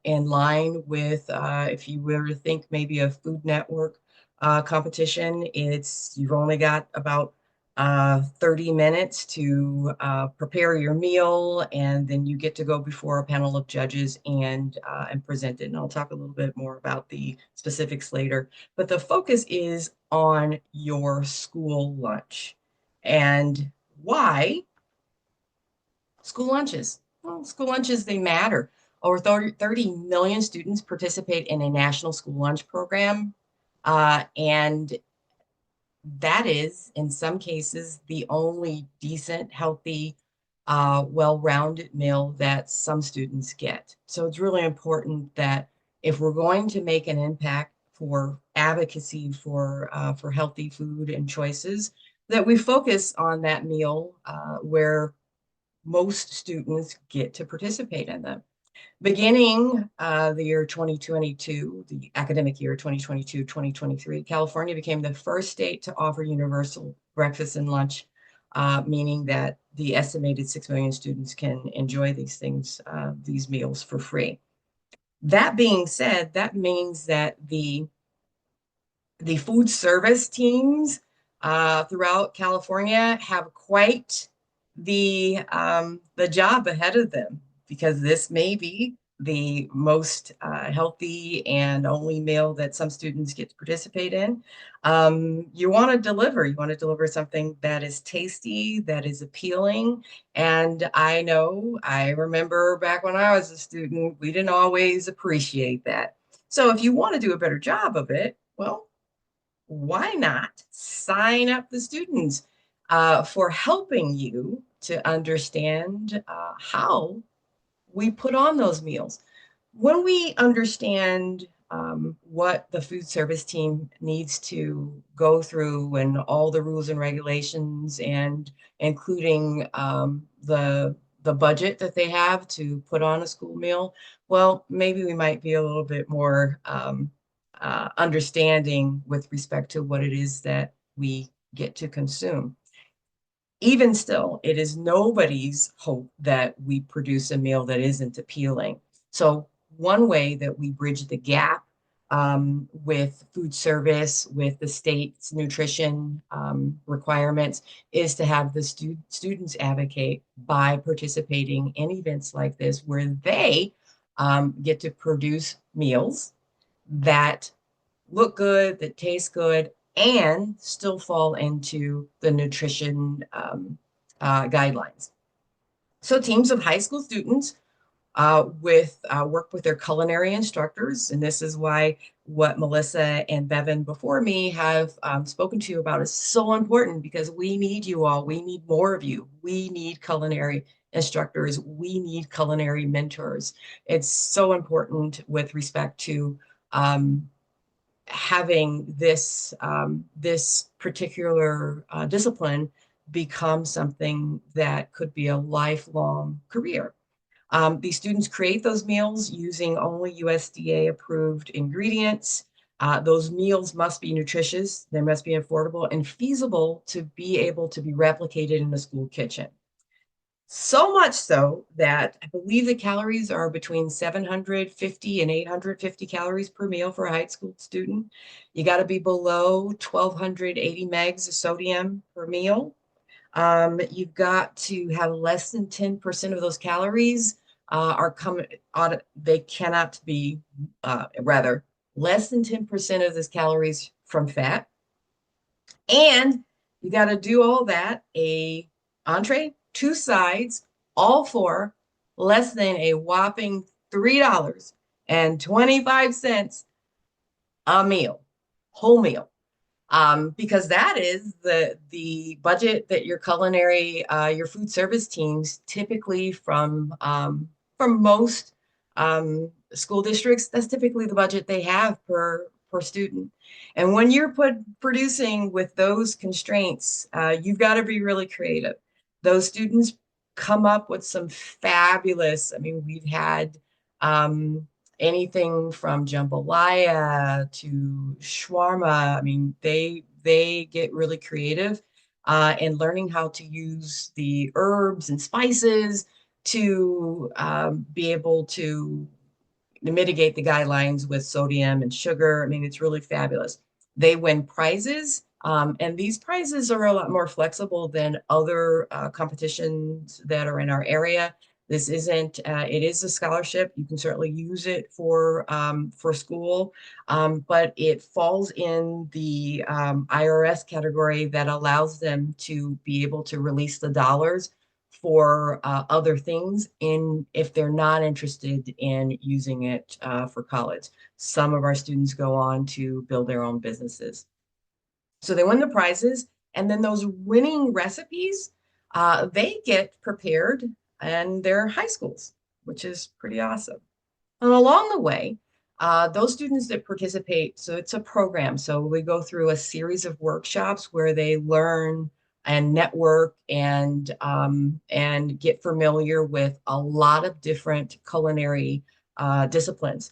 [SPEAKER 4] in line with, if you were to think maybe a Food Network competition, you've only got about 30 minutes to prepare your meal, and then you get to go before a panel of judges and present it. And I'll talk a little bit more about the specifics later. But the focus is on your school lunch. And why school lunches? Well, school lunches, they matter. Over 30 million students participate in a national school lunch program. And that is, in some cases, the only decent, healthy, well-rounded meal that some students get. So it's really important that if we're going to make an impact for advocacy for healthy food and choices, that we focus on that meal where most students get to participate in them. Beginning the year 2022, the academic year 2022-2023, California became the first state to offer universal breakfast and lunch, meaning that the estimated 6 million students can enjoy these meals for free. That being said, that means that the food service teams throughout California have quite the job ahead of them, because this may be the most healthy and only meal that some students get to participate in. You want to deliver something that is tasty, that is appealing. And I remember back when I was a student, we didn't always appreciate that. So if you want to do a better job of it, well, why not sign up the students for helping you to understand how we put on those meals? When we understand what the food service team needs to go through and all the rules and regulations, and including the budget that they have to put on a school meal, well, maybe we might be a little bit more understanding with respect to what it is that we get to consume. Even still, it is nobody's hope that we produce a meal that isn't appealing. So one way that we bridge the gap with food service, with the state's nutrition requirements, is to have the students advocate by participating in events like this, where they get to produce meals that look good, that taste good, and still fall into the nutrition guidelines. So teams of high school students work with their culinary instructors, and this is why what Melissa and Bevyn before me have spoken to you about is so important, because we need you all. We need more of you. We need culinary instructors. We need culinary mentors. It's so important with respect to having this particular discipline become something that could be a lifelong career. These students create those meals using only USDA approved ingredients. Those meals must be nutritious, they must be affordable and feasible to be able to be replicated in the school kitchen. So much so that I believe the calories are between 750 and 850 calories per meal for a high school student. You got to be below 1,280 megs of sodium per meal. You've got to have less than 10% of those calories are coming on. They cannot be, rather, less than 10% of those calories from fat. And you got to do all that, a entree, 2 sides, all for less than a whopping $3.25 a meal, whole meal. Because that is the budget that your culinary, your food service teams typically from most school districts, that's typically the budget they have per student. And when you're producing with those constraints, you've got to be really creative. Those students come up with some fabulous, I mean, we've had anything from jambalaya to shawarma. I mean, they get really creative in learning how to use the herbs and spices to be able to mitigate the guidelines with sodium and sugar. I mean, it's really fabulous. They win prizes, and these prizes are a lot more flexible than other competitions that are in our area. This isn't, it is a scholarship. You can certainly use it for school, but it falls in the IRS category that allows them to be able to release the dollars for other things if they're not interested in using it for college. Some of our students go on to build their own businesses. So they win the prizes, and then those winning recipes, they get prepared in their high schools, which is pretty awesome. And along the way, those students that participate, so it's a program. So we go through a series of workshops where they learn and network and get familiar with a lot of different culinary disciplines.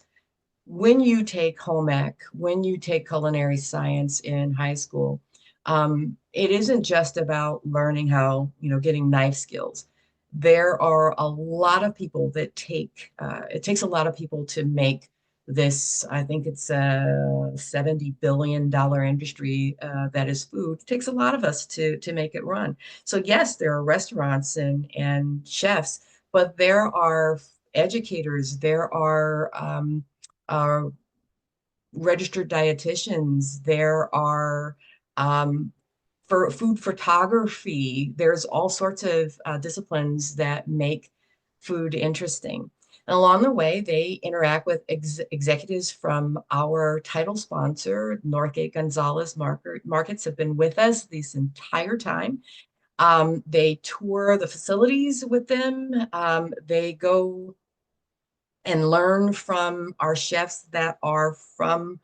[SPEAKER 4] When you take home ec, when you take culinary science in high school, it isn't just about learning how, getting knife skills. There are a lot of people that it takes a lot of people to make this. I think it's a $70 billion industry that is food. It takes a lot of us to make it run. So yes, there are restaurants and chefs, but there are educators, there are registered dietitians, there are for food photography, there's all sorts of disciplines that make food interesting. And along the way, they interact with executives from our title sponsor, Northgate Gonzalez Markets have been with us this entire time. They tour the facilities with them. They go and learn from our chefs that are from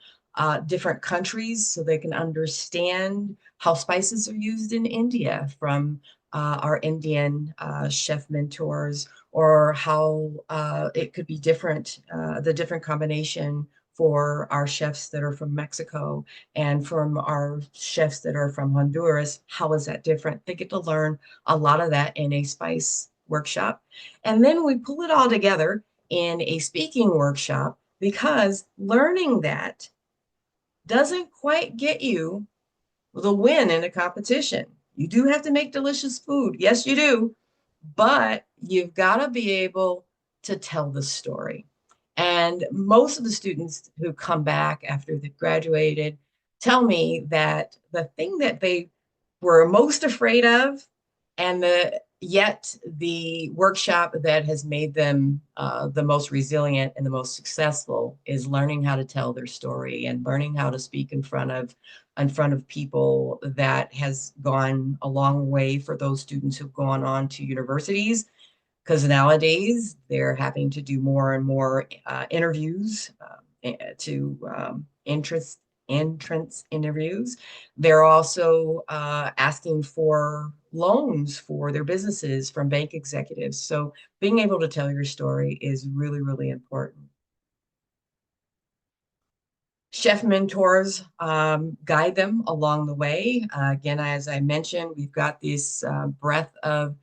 [SPEAKER 4] different countries so they can understand how spices are used in India from our Indian chef mentors, or how it could be different, the different combination for our chefs that are from Mexico and from our chefs that are from Honduras. How is that different? They get to learn a lot of that in a spice workshop. And then we pull it all together in a speaking workshop, because learning that doesn't quite get you the win in a competition. You do have to make delicious food. Yes, you do. But you've got to be able to tell the story. And most of the students who come back after they've graduated tell me that the thing that they were most afraid of, and yet the workshop that has made them the most resilient and the most successful, is learning how to tell their story and learning how to speak in front of people. That has gone a long way for those students who've gone on to universities, because nowadays they're having to do more and more interviews to entrance interviews. They're also asking for loans for their businesses from bank executives. So being able to tell your story is really, really important. Chef mentors guide them along the way. Again, as I mentioned, we've got this breadth of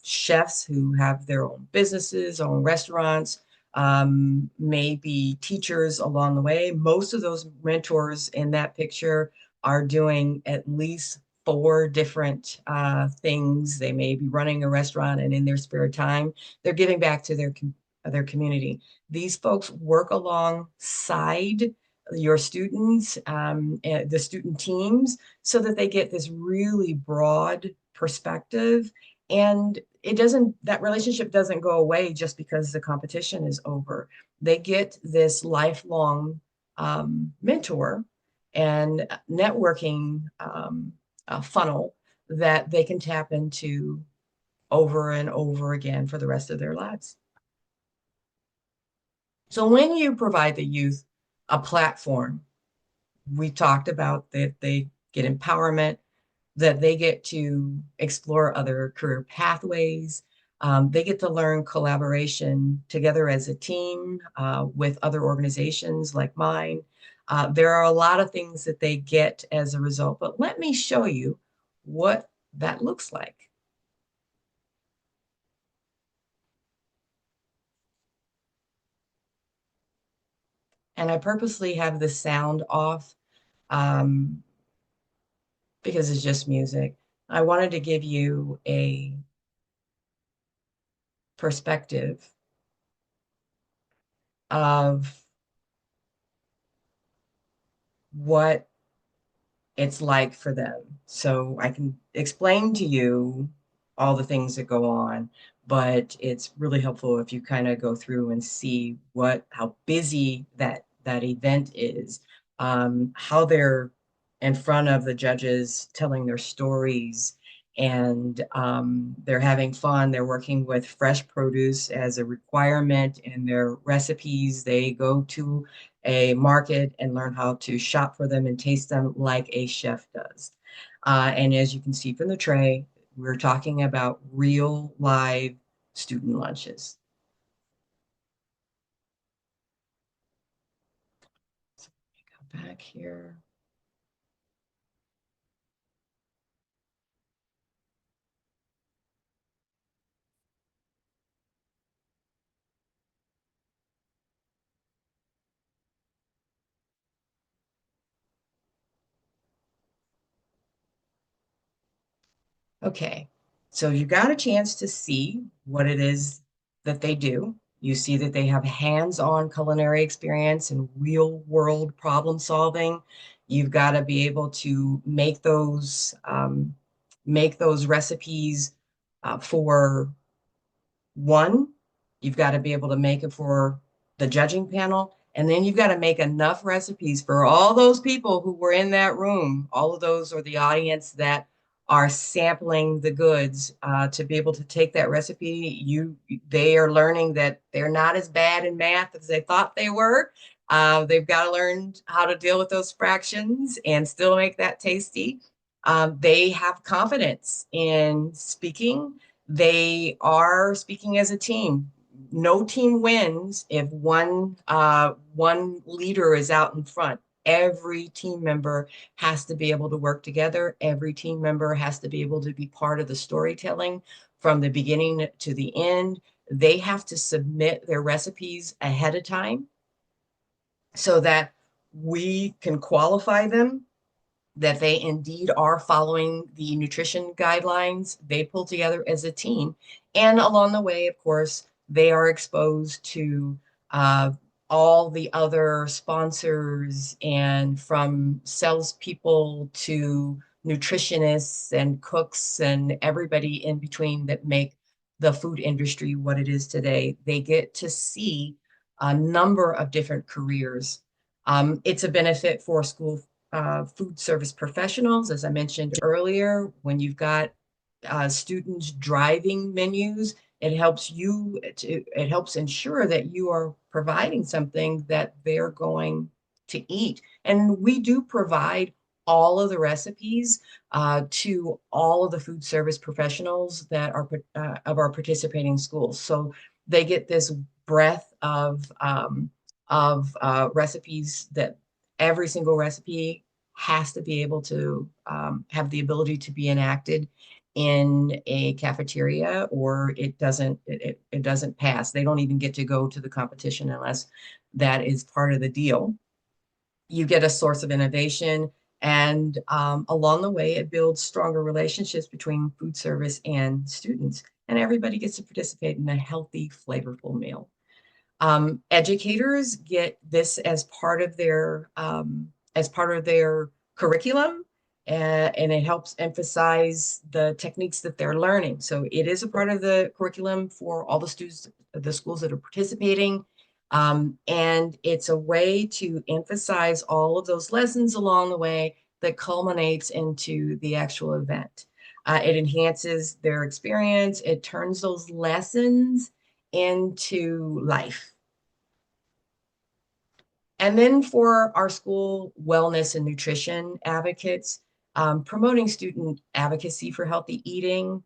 [SPEAKER 4] chefs who have their own businesses, own restaurants, maybe teachers along the way. Most of those mentors in that picture are doing at least 4 different things. They may be running a restaurant, and in their spare time, they're giving back to their community. These folks work alongside your students, the student teams, so that they get this really broad perspective. And that relationship doesn't go away just because the competition is over. They get this lifelong mentor and networking funnel that they can tap into over and over again for the rest of their lives. So when you provide the youth a platform, we talked about that they get empowerment, that they get to explore other career pathways. They get to learn collaboration together as a team with other organizations like mine. There are a lot of things that they get as a result, but let me show you what that looks like. And I purposely have the sound off um, because it's just music. I wanted to give you a perspective of what it's like for them. So I can explain to you all the things that go on, but it's really helpful if you kind of go through and see how busy that event is, how they're in front of the judges telling their stories, and they're having fun. They're working with fresh produce as a requirement in their recipes. They go to a market and learn how to shop for them and taste them like a chef does. And as you can see from the tray, we're talking about real live student lunches. So let me go back here. Okay, so you got a chance to see what it is that they do. You see that they have hands-on culinary experience and real-world problem solving. You've got to be able to make those recipes for one. You've got to be able to make it for the judging panel, and then you've got to make enough recipes for all those people who were in that room. All of those are the audience that are sampling the goods to be able to take that recipe. They are learning that they're not as bad in math as they thought they were. They've got to learn how to deal with those fractions and still make that tasty. They have confidence in speaking. They are speaking as a team. No team wins if one leader is out in front. Every team member has to be able to work together. Every team member has to be able to be part of the storytelling from the beginning to the end. They have to submit their recipes ahead of time so that we can qualify them, that they indeed are following the nutrition guidelines they pull together as a team. And along the way, of course, they are exposed to uh, all the other sponsors, and from salespeople to nutritionists and cooks and everybody in between that make the food industry what it is today. They get to see a number of different careers. It's a benefit for school food service professionals, as I mentioned earlier. When you've got students driving menus, it helps ensure that you are providing something that they're going to eat. And we do provide all of the recipes to all of the food service professionals that are of our participating schools. So they get this breadth of recipes, that every single recipe has to be able to have the ability to be enacted in a cafeteria, or it doesn't pass. They don't even get to go to the competition unless that is part of the deal. You get a source of innovation, and along the way, it builds stronger relationships between food service and students, and everybody gets to participate in a healthy, flavorful meal. Educators get this as part of their curriculum, and it helps emphasize the techniques that they're learning. So it is a part of the curriculum for all the students, the schools that are participating. And it's a way to emphasize all of those lessons along the way that culminates into the actual event. It enhances their experience. It turns those lessons into life. And then for our school wellness and nutrition advocates, promoting student advocacy for healthy eating.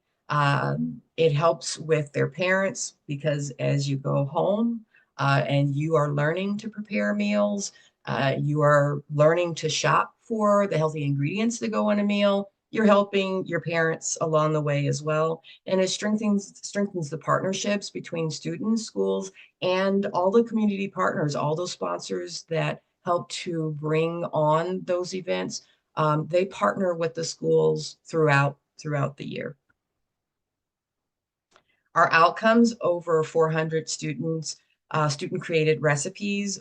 [SPEAKER 4] It helps with their parents, because as you go home and you are learning to prepare meals, you are learning to shop for the healthy ingredients that go in a meal. You're helping your parents along the way as well. And it strengthens the partnerships between students, schools, and all the community partners, all those sponsors that help to bring on those events. They partner with the schools throughout the year. Our outcomes: over 400 students, student-created recipes.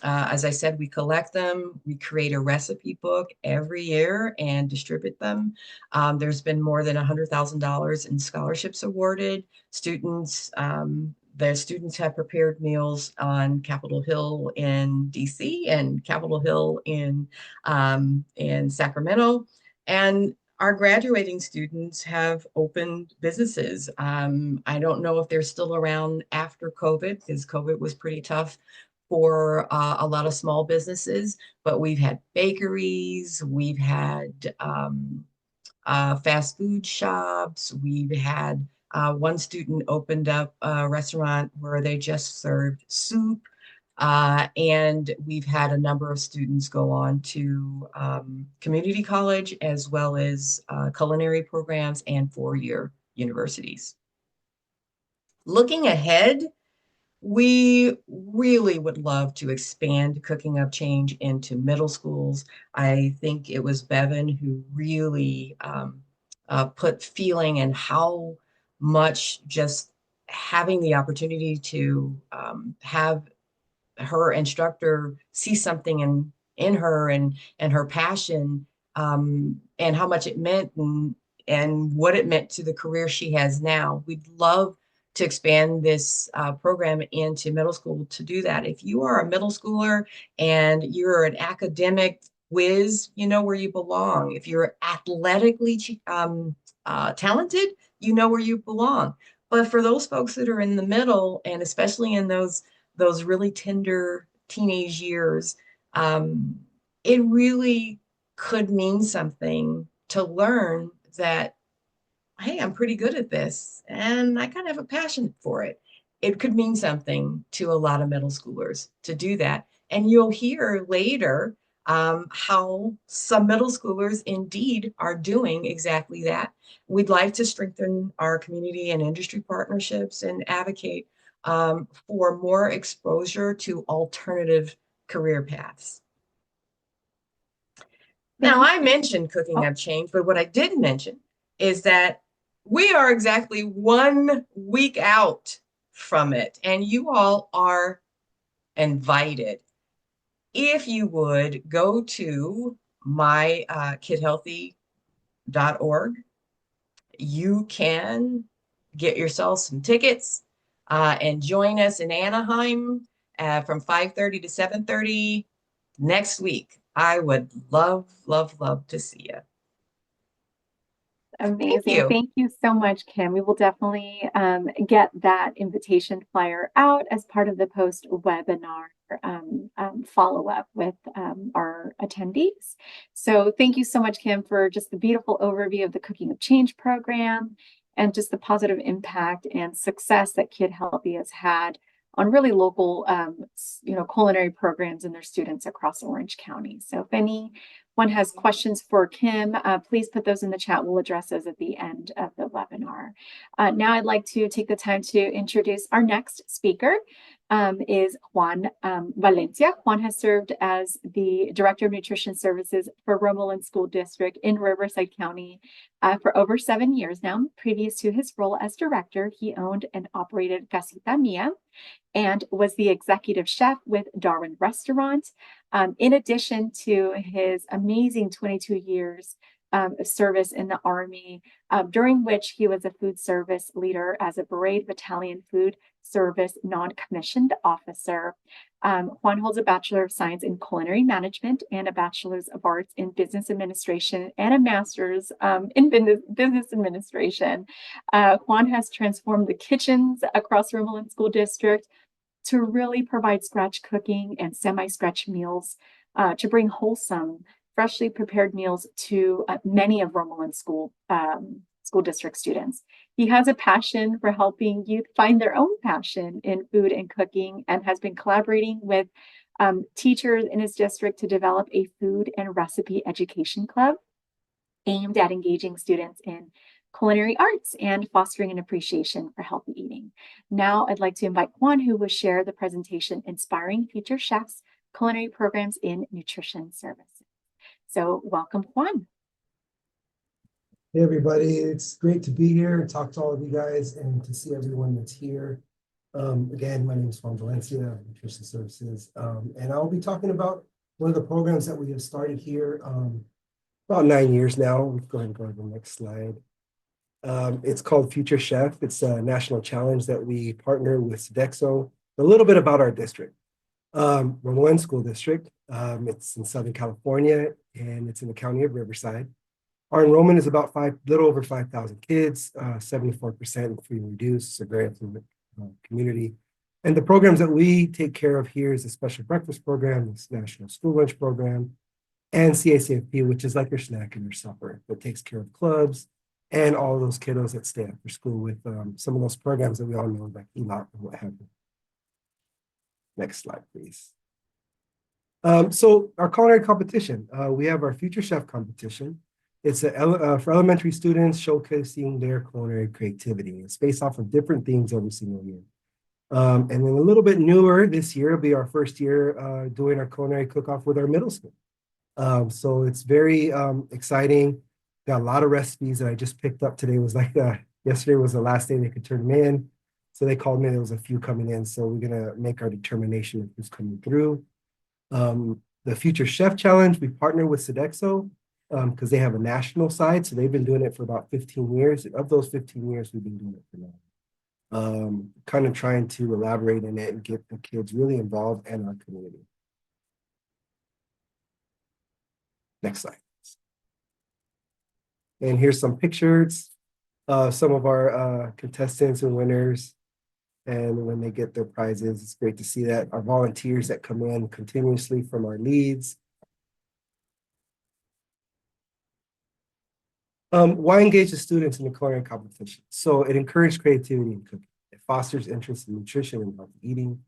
[SPEAKER 4] As I said, we collect them. We create a recipe book every year and distribute them. There's been more than $100,000 in scholarships awarded. The students have prepared meals on Capitol Hill in DC and Capitol Hill in Sacramento. And our graduating students have opened businesses. I don't know if they're still around after COVID, because COVID was pretty tough for a lot of small businesses, but we've had bakeries, we've had fast food shops, we've had one student opened up a restaurant where they just served soup. And we've had a number of students go on to community college, as well as culinary programs and four-year universities. Looking ahead, we really would love to expand Cooking Up Change into middle schools. I think it was Bevyn who really put feeling in how much just having the opportunity to have her instructor see something in her and her passion, and how much it meant, and what it meant to the career she has now. We'd love to expand this program into middle school to do that. If you are a middle schooler and you're an academic whiz, you know where you belong. If you're athletically talented, you know where you belong. But for those folks that are in the middle, and especially in those really tender teenage years, it really could mean something to learn that, hey, I'm pretty good at this and I kind of have a passion for it. It could mean something to a lot of middle schoolers to do that. And you'll hear later how some middle schoolers indeed are doing exactly that. We'd like to strengthen our community and industry partnerships and advocate for more exposure to alternative career paths.
[SPEAKER 1] Thank
[SPEAKER 4] Now,
[SPEAKER 1] you.
[SPEAKER 4] I mentioned cooking up change, but what I didn't mention is that we are exactly 1 week out from it, and you all are invited. If you would go to my kidhealthy.org, you can get yourself some tickets and join us in Anaheim from 5:30 to 7:30 next week. I would love, love, love to see you. Thank
[SPEAKER 1] Amazing.
[SPEAKER 4] you.
[SPEAKER 1] Thank you so much, Kim. We will definitely get that invitation flyer out as part of the post webinar follow-up with our attendees. So thank you so much, Kim, for just the beautiful overview of the Cooking of Change program and just the positive impact and success that Kid Healthy has had on really local, culinary programs and their students across Orange County. So if anyone has questions for Kim, please put those in the chat. We'll address those at the end of the webinar. Now I'd like to take the time to introduce our next speaker. Is Juan Valencia. Juan has served as the Director of Nutrition Services for Romoland School District in Riverside County for over 7 years now. Previous to his role as director, he owned and operated Casita Mia and was the executive chef with Darwin Restaurant. In addition to his amazing 22 years of service in the Army, during which he was a food service leader as a Brigade Battalion Food Service non-commissioned officer. Juan holds a Bachelor of Science in Culinary Management and a Bachelor's of Arts in Business Administration and a Master's in Business Administration. Juan has transformed the kitchens across Romoland School District to really provide scratch cooking and semi-scratch meals to bring wholesome, freshly prepared meals to many of Romoland School District students. He has a passion for helping youth find their own passion in food and cooking and has been collaborating with teachers in his district to develop a food and recipe education club aimed at engaging students in culinary arts and fostering an appreciation for healthy eating. Now I'd like to invite Juan, who will share the presentation, Inspiring Future Chefs, Culinary Programs in Nutrition Services. So welcome, Juan.
[SPEAKER 5] Hey everybody, it's great to be here and talk to all of you guys and to see everyone that's here. Again, my name is Juan Valencia, Nutrition Services, and I'll be talking about one of the programs that we have started here about 9 years now. We go ahead and go to the next slide. It's called Future Chef. It's a national challenge that we partner with Sodexo. A little bit about our district. Romoland School District. It's in Southern California and it's in the county of Riverside. Our enrollment is about little over 5,000 kids, 74% free and reduced. It's a very affluent community. And the programs that we take care of here is a special breakfast program, this National School Lunch Program, and CACFP, which is like your snack and your supper, that takes care of clubs and all those kiddos that stay after school with some of those programs that we all know, like ELOP and what have you. Next slide, please. So our culinary competition, we have our Future Chef competition. It's for elementary students showcasing their culinary creativity. It's based off of different themes every single year. And then a little bit newer this year will be our first year doing our culinary cook-off with our middle school. So it's very exciting. Got a lot of recipes that I just picked up today. Was like yesterday was the last day they could turn them in. So they called me, there was a few coming in. So we're gonna make our determination of who's coming through. The Future Chef Challenge, we partner with Sodexo because they have a national side. So they've been doing it for about 15 years. Of those 15 years, we've been doing it for now. Kind of trying to elaborate in it and get the kids really involved in our community. Next slide. And here's some pictures of some of our contestants and winners. And when they get their prizes, it's great to see that. Our volunteers that come in continuously from our leads. Why engage the students in the culinary competition? So it encourages creativity in cooking. It fosters interest in nutrition and healthy eating,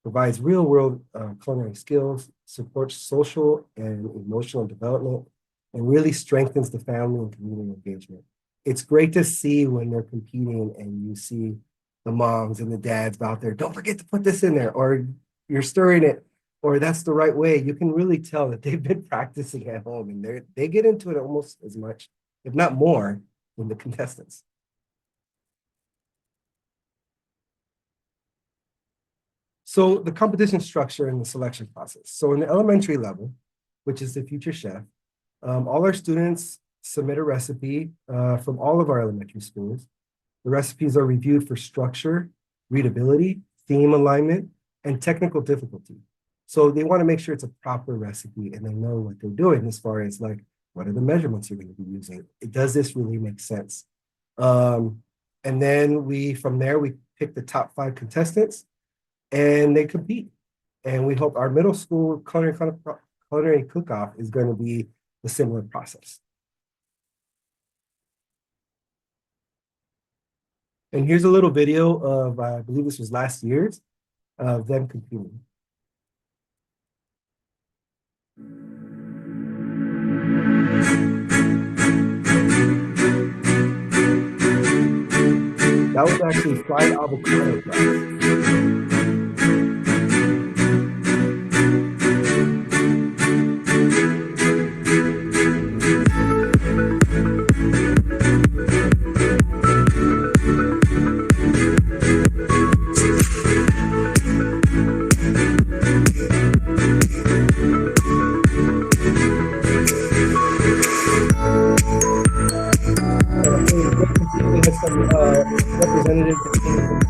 [SPEAKER 5] provides real-world culinary skills, supports social and emotional development, and really strengthens the family and community engagement. It's great to see when they're competing and you see the moms and the dads out there, don't forget to put this in there, or you're stirring it, or that's the right way. You can really tell that they've been practicing at home, and they get into it almost as much, if not more, than the contestants. So the competition structure and the selection process. So in the elementary level, which is the future chef, all our students submit a recipe from all of our elementary schools. The recipes are reviewed for structure, readability, theme alignment, and technical difficulty. So they want to make sure it's a proper recipe and they know what they're doing as far as like, what are the measurements you're going to be using? Does this really make sense? And then from there, we pick the top 5 contestants and they compete. And we hope our middle school culinary cook-off is going to be a similar process. And here's a little video of, I believe this was last year's, of them competing. That was actually fried avocado fries. Representatives that came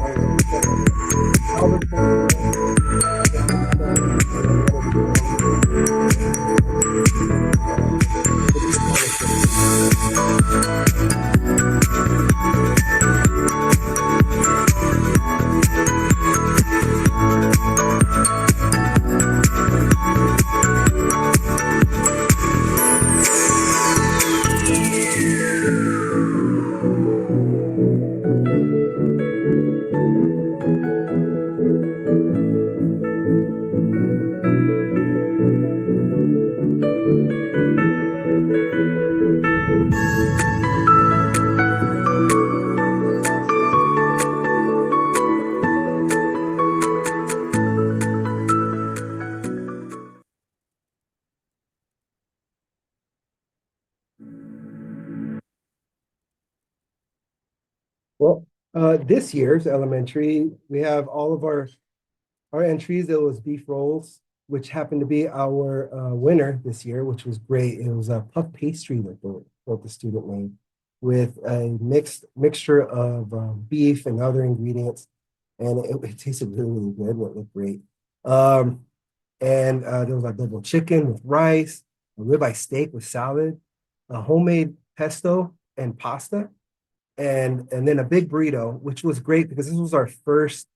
[SPEAKER 5] Well, this year's elementary, we have all of our entries. It was beef rolls, which happened to be our winner this year, which was great. It was a puff pastry that both the student made with a mixture of beef and other ingredients. And it tasted really, really good. It looked great. And there was a double chicken with rice, a ribeye steak with salad, a homemade pesto and pasta, and then a big burrito, which was great because this was our first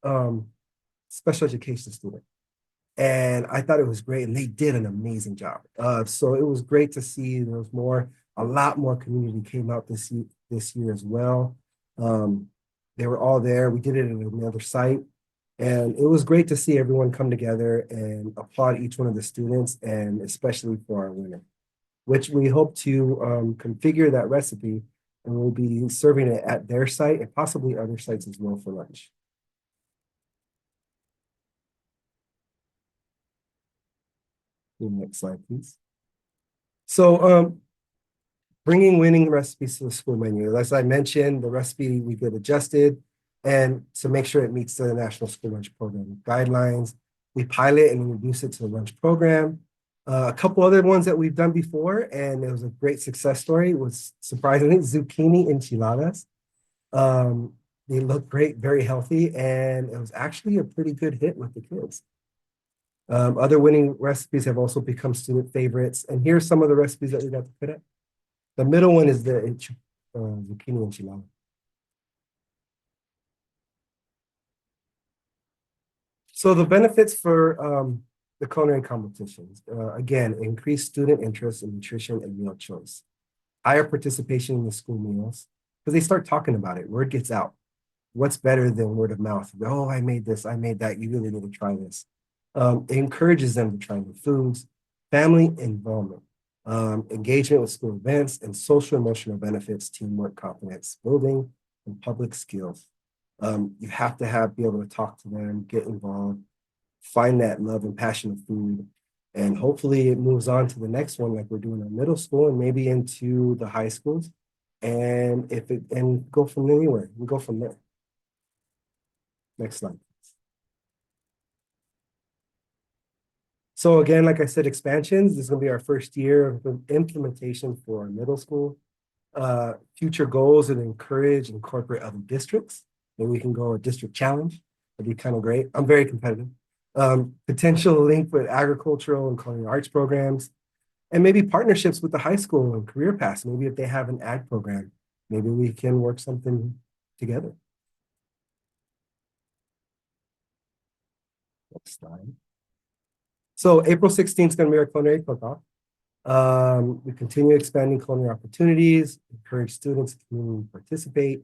[SPEAKER 5] special education student. And I thought it was great, and they did an amazing job. So it was great to see there was a lot more community came out this year as well. They were all there. We did it at another site. And it was great to see everyone come together and applaud each one of the students, and especially for our winner, which we hope to configure that recipe, and we'll be serving it at their site and possibly other sites as well for lunch. Next slide, please. So bringing winning recipes to the school menu. As I mentioned, the recipe we get adjusted and to make sure it meets the National School Lunch Program guidelines. We pilot and introduce it to the lunch program. A couple other ones that we've done before, and it was a great success story, was surprisingly zucchini enchiladas. They look great, very healthy, and it was actually a pretty good hit with the kids. Other winning recipes have also become student favorites. And here's some of the recipes that we got to put up. The middle one is the zucchini enchilada. So the benefits for the culinary competitions, again, increased student interest in nutrition and meal choice, higher participation in the school meals, because they start talking about it, word gets out. What's better than word of mouth? Oh, I made this, I made that, you really need to try this. It encourages them to try new foods, family involvement, engagement with school events, and social emotional benefits, teamwork, confidence building, and public skills. You have to be able to talk to them, get involved, find that love and passion of food, and hopefully it moves on to the next one, like we're doing in middle school and maybe into the high schools, and go from anywhere. We go from there. Next slide. So again, like I said, expansions. This is going to be our first year of implementation for middle school. Future goals and encourage and incorporate other districts. Maybe we can go a district challenge. That'd be kind of great. I'm very competitive. Potential link with agricultural and culinary arts programs, and maybe partnerships with the high school and career paths. Maybe if they have an ag program, maybe we can work something together. Next slide. So April 16th is going to be our culinary cook-off. We continue expanding culinary opportunities, encourage students to participate.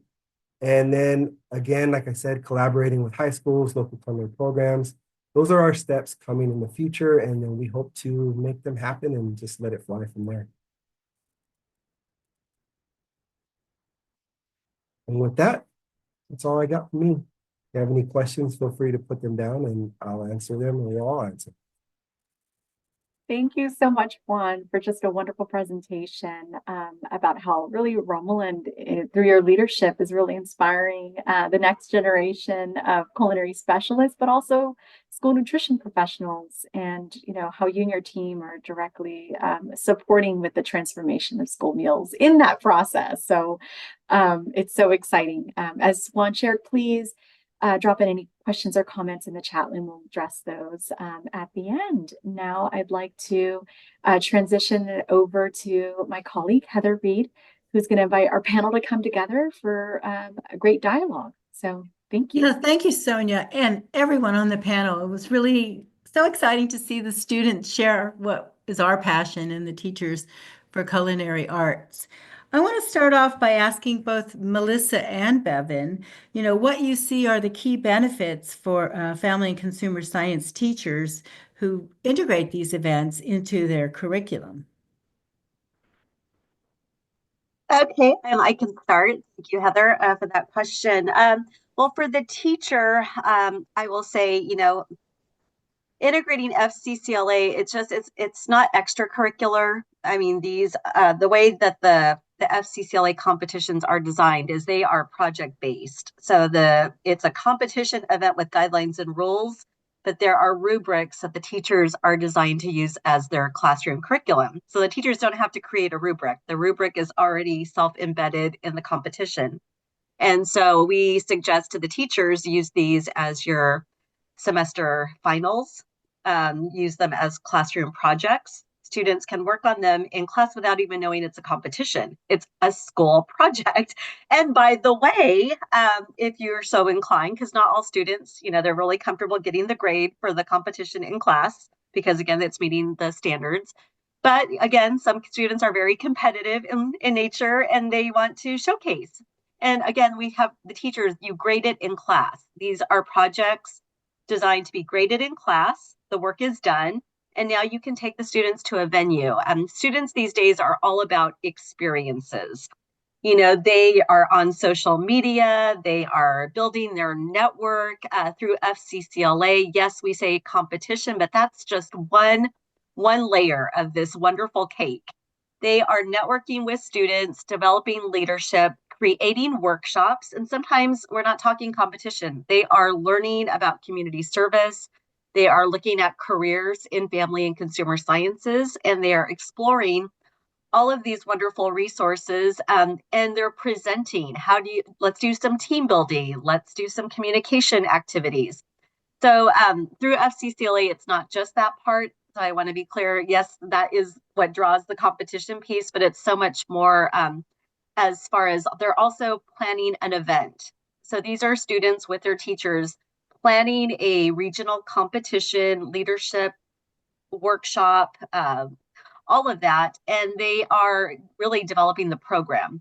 [SPEAKER 5] And then again, like I said, collaborating with high schools, local culinary programs. Those are our steps coming in the future, and then we hope to make them happen and just let it fly from there. And with that, that's all I got from me. If you have any questions, feel free to put them down and I'll answer them, or we'll all answer.
[SPEAKER 1] Thank you so much, Juan, for just a wonderful presentation about how really Romuland, through your leadership, is really inspiring the next generation of culinary specialists, but also school nutrition professionals, and how you and your team are directly supporting with the transformation of school meals in that process. So it's so exciting. As Juan shared, please drop in any questions or comments in the chat and we'll address those at the end. Now I'd like to transition it over to my colleague, Heather Reed, who's going to invite our panel to come together for a great dialogue. So thank you.
[SPEAKER 6] Yeah, thank you, Sonia, and everyone on the panel. It was really so exciting to see the students share what is our passion and the teachers for culinary arts. I want to start off by asking both Melissa and Bevyn, what you see are the key benefits for family and consumer science teachers who integrate these events into their curriculum.
[SPEAKER 2] Okay, I can start. Thank you, Heather, for that question. Well, for the teacher, I will say, integrating FCCLA, it's not extracurricular. I mean, the way that the FCCLA competitions are designed is they are project based. So it's a competition event with guidelines and rules, but there are rubrics that the teachers are designed to use as their classroom curriculum. So the teachers don't have to create a rubric. The rubric is already self-embedded in the competition. And so we suggest to the teachers use these as your semester finals, use them as classroom projects. Students can work on them in class without even knowing it's a competition. It's a school project. And by the way, if you're so inclined, because not all students, they're really comfortable getting the grade for the competition in class, because again, it's meeting the standards. But again, some students are very competitive in nature and they want to showcase. And again, we have the teachers, you grade it in class. These are projects designed to be graded in class. The work is done. And now you can take the students to a venue. Students these days are all about experiences. They are on social media. They are building their network through FCCLA. Yes, we say competition, but that's just one layer of this wonderful cake. They are networking with students, developing leadership, creating workshops, and sometimes we're not talking competition. They are learning about community service. They are looking at careers in family and consumer sciences, and they are exploring all of these wonderful resources, and they're presenting. Let's do some team building. Let's do some communication activities. So through FCCLA, it's not just that part. So I want to be clear. Yes, that is what draws the competition piece, but it's so much more as far as they're also planning an event. So these are students with their teachers planning a regional competition, leadership workshop, all of that. And they are really developing the program.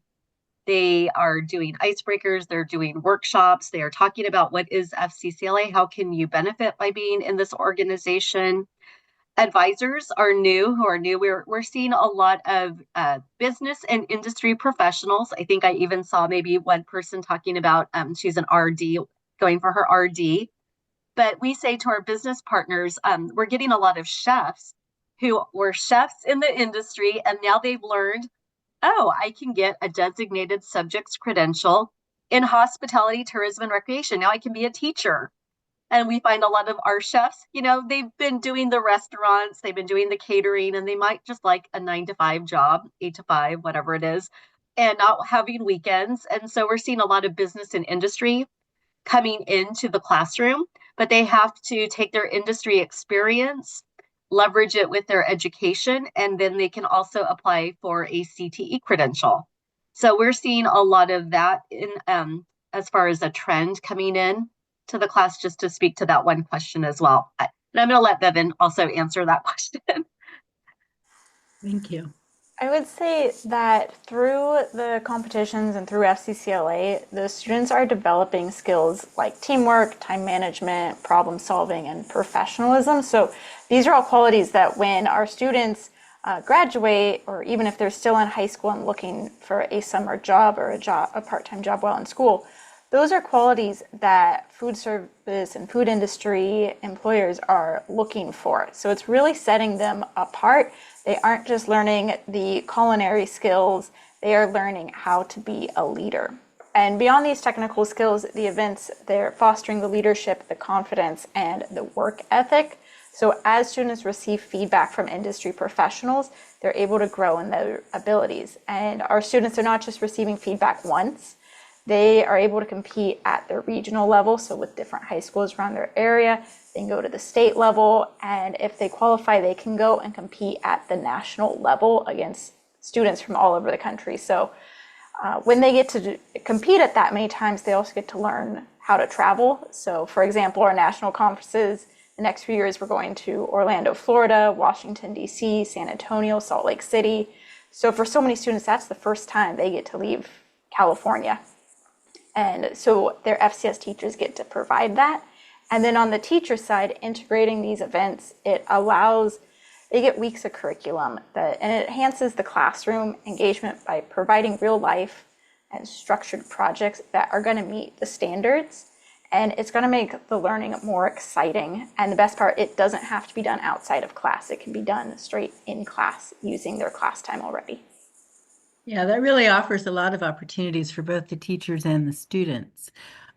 [SPEAKER 2] They are doing icebreakers, they're doing workshops, they are talking about what is FCCLA, how can you benefit by being in this organization. Advisors are new, who are new. We're seeing a lot of business and industry professionals. I think I even saw maybe one person talking about she's an RD, going for her RD. But we say to our business partners, we're getting a lot of chefs who were chefs in the industry, and now they've learned, oh, I can get a designated subject's credential in hospitality, tourism, and recreation. Now I can be a teacher. And we find a lot of our chefs, they've been doing the restaurants, they've been doing the catering, and they might just like a 9 to 5 job, 8 to 5, whatever it is, and not having weekends. And so we're seeing a lot of business and industry coming into the classroom, but they have to take their industry experience, leverage it with their education, and then they can also apply for a CTE credential. So we're seeing a lot of that in as far as a trend coming in to the class, just to speak to that one question as well. And I'm going to let Bevyn also answer that question.
[SPEAKER 6] Thank you.
[SPEAKER 3] I would say that through the competitions and through FCCLA, the students are developing skills like teamwork, time management, problem solving, and professionalism. So these are all qualities that when our students graduate, or even if they're still in high school and looking for a summer job or a part-time job while in school, those are qualities that food service and food industry employers are looking for. So it's really setting them apart. They aren't just learning the culinary skills, they are learning how to be a leader. And beyond these technical skills, the events, they're fostering the leadership, the confidence, and the work ethic. So as students receive feedback from industry professionals, they're able to grow in their abilities. And our students are not just receiving feedback once, they are able to compete at their regional level, so with different high schools around their area. They can go to the state level, and if they qualify, they can go and compete at the national level against students from all over the country. So when they get to compete at that many times, they also get to learn how to travel. So for example, our national conferences, the next few years, we're going to Orlando, Florida, Washington, D.C., San Antonio, Salt Lake City. So for so many students, that's the first time they get to leave California. And so their FCS teachers get to provide that. And then on the teacher side, integrating these events, they get weeks of curriculum and it enhances the classroom engagement by providing real life and structured projects that are going to meet the standards. And it's going to make the learning more exciting. And the best part, it doesn't have to be done outside of class. It can be done straight in class using their class time already.
[SPEAKER 6] Yeah, that really offers a lot of opportunities for both the teachers and the students.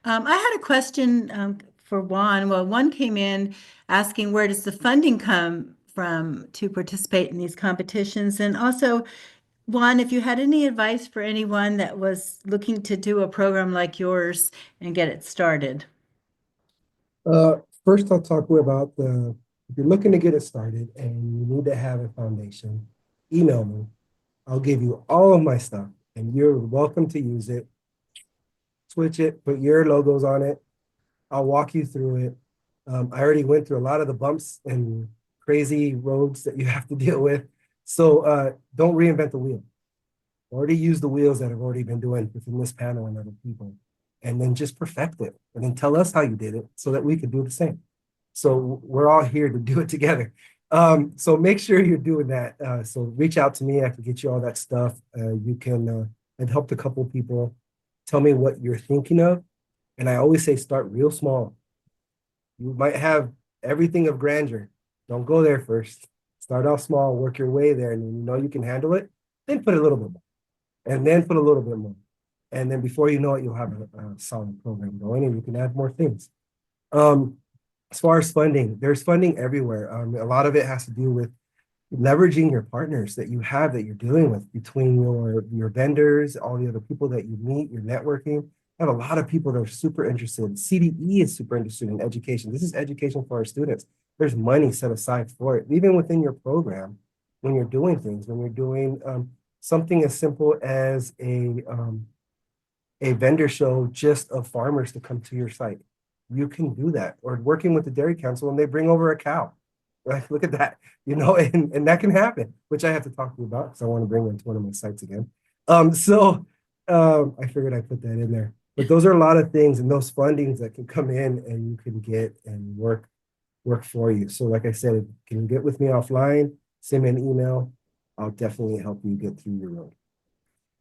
[SPEAKER 6] I had a question for Juan. Well, one came in asking, where does the funding come from to participate in these competitions? And also, Juan, if you had any advice for anyone that was looking to do a program like yours and get it started.
[SPEAKER 5] First, I'll talk about if you're looking to get it started and you need to have a foundation, email me. I'll give you all of my stuff and you're welcome to use it. Switch it, put your logos on it. I'll walk you through it. I already went through a lot of the bumps and crazy roads that you have to deal with. So don't reinvent the wheel. Already use the wheels that have already been doing within this panel and other people. And then just perfect it. And then tell us how you did it so that we could do the same. So we're all here to do it together. So make sure you're doing that. So reach out to me. I can get you all that stuff. You can, I've helped a couple of people. Tell me what you're thinking of. And I always say, start real small. You might have everything of grandeur. Don't go there first. Start off small, work your way there. And when you know you can handle it, then put a little bit more. And then put a little bit more. And then before you know it, you'll have a solid program going and you can add more things. As far as funding, there's funding everywhere. A lot of it has to do with leveraging your partners that you have that you're dealing with between your vendors, all the other people that you meet, your networking. I have a lot of people that are super interested. CDE is super interested in education. This is education for our students. There's money set aside for it. Even within your program, when you're doing things, when you're doing something as simple as a vendor show just of farmers to come to your site. You can do that. Or working with the Dairy Council and they bring over a cow. Right? Look at that, and that can happen, which I have to talk to you about because I want to bring them to one of my sites again. I figured I'd put that in there. But those are a lot of things and those fundings that can come in and you can get and work for you. So like I said, can you get with me offline, send me an email. I'll definitely help you get through your road.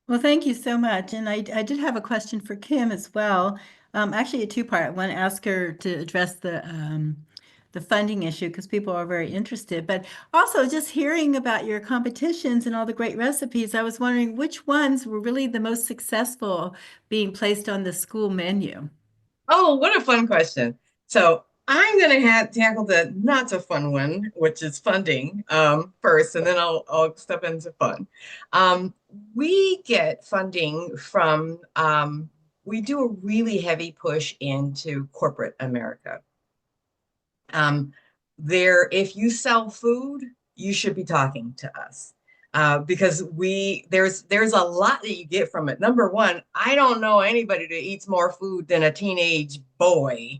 [SPEAKER 6] Well, thank you so much. And I did have a question for Kim as well. Actually, a two-part. I want to ask her to address the funding issue because people are very interested. But also, just hearing about your competitions and all the great recipes, I was wondering which ones were really the most successful being placed on the school menu.
[SPEAKER 4] Oh, what a fun question. So I'm going to tackle the not so fun one, which is funding first, and then I'll step into fun. We get funding from, we do a really heavy push into corporate America. If you sell food, you should be talking to us. Because there's a lot that you get from it. Number one, I don't know anybody that eats more food than a teenage boy.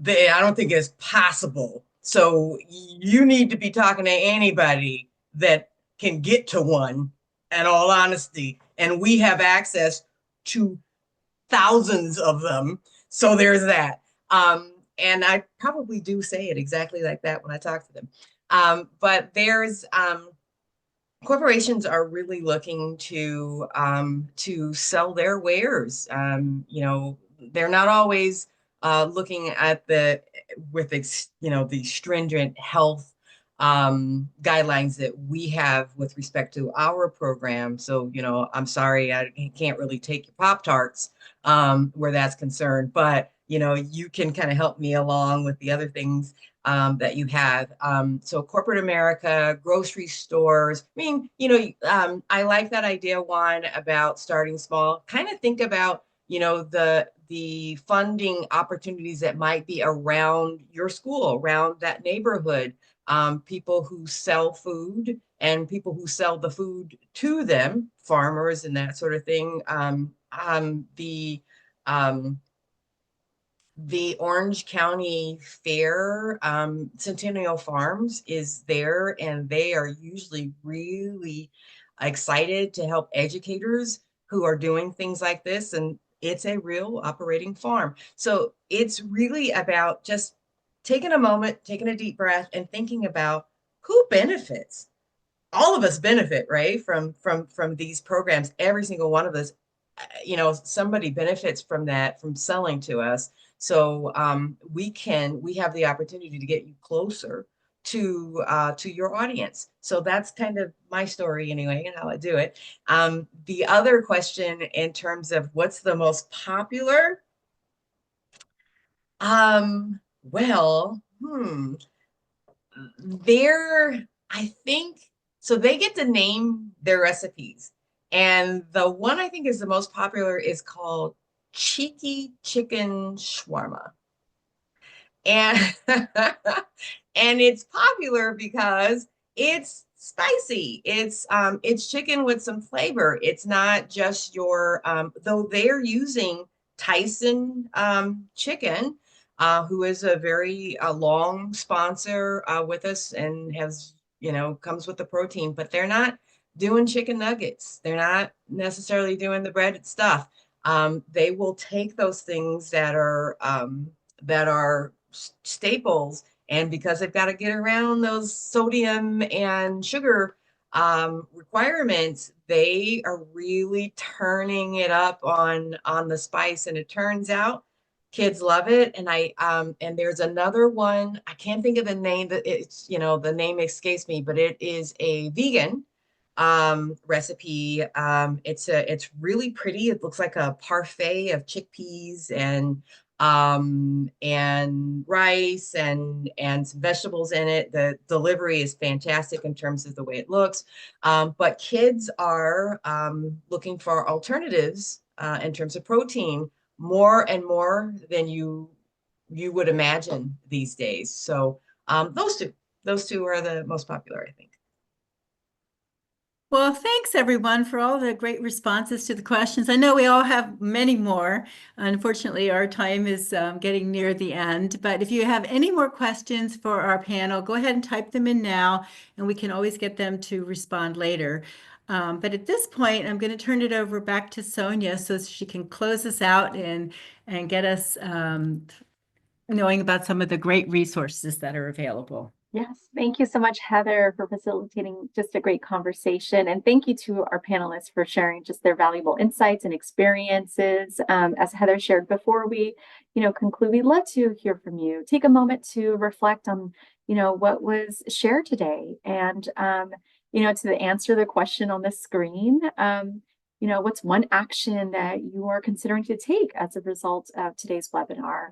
[SPEAKER 4] I don't think it's possible. So you need to be talking to anybody that can get to one, in all honesty. And we have access to thousands of them. So there's that. And I probably do say it exactly like that when I talk to them. But there's corporations are really looking to sell their wares. They're not always looking at the stringent health guidelines that we have with respect to our program. So, I'm sorry, I can't really take your Pop-Tarts where that's concerned, but you can kind of help me along with the other things that you have. So corporate America, grocery stores. I mean, I like that idea, Juan, about starting small. Kind of think about, the funding opportunities that might be around your school, around that neighborhood. People who sell food and people who sell the food to them, farmers and that sort of thing. The Orange County Fair, Centennial Farms is there, and they are usually really excited to help educators who are doing things like this. And it's a real operating farm. So it's really about just taking a moment, taking a deep breath, and thinking about who benefits. All of us benefit, right, from these programs. Every single one of us, somebody benefits from that, from selling to us. So we have the opportunity to get you closer to your audience. So that's kind of my story anyway, and how I do it. The other question in terms of what's the most popular, well, I think, so they get to name their recipes. And the one I think is the most popular is called Cheeky Chicken Shawarma. And, and it's popular because it's spicy. It's chicken with some flavor. It's not just your, though they're using Tyson chicken, who is a very long sponsor with us and has, comes with the protein, but they're not doing chicken nuggets. They're not necessarily doing the breaded stuff. They will take those things that are staples, and because they've got to get around those sodium and sugar requirements, they are really turning it up on the spice, and it turns out kids love it. And and there's another one, I can't think of the name, that it's, the name escapes me, but it is a vegan recipe. It's really pretty. It looks like a parfait of chickpeas and rice and some vegetables in it. The delivery is fantastic in terms of the way it looks. But kids are looking for alternatives in terms of protein, more and more than you would imagine these days. So those two are the most popular, I think.
[SPEAKER 6] Well, thanks everyone for all the great responses to the questions. I know we all have many more. Unfortunately, our time is getting near the end, but if you have any more questions for our panel, go ahead and type them in now, and we can always get them to respond later. But at this point, I'm going to turn it over back to Sonia so she can close us out and get us knowing about some of the great resources that are available.
[SPEAKER 1] Yes, thank you so much, Heather, for facilitating just a great conversation. And thank you to our panelists for sharing just their valuable insights and experiences. As Heather shared before we, conclude, we'd love to hear from you. Take a moment to reflect on, what was shared today. And, to answer the question on the screen, what's one action that you are considering to take as a result of today's webinar?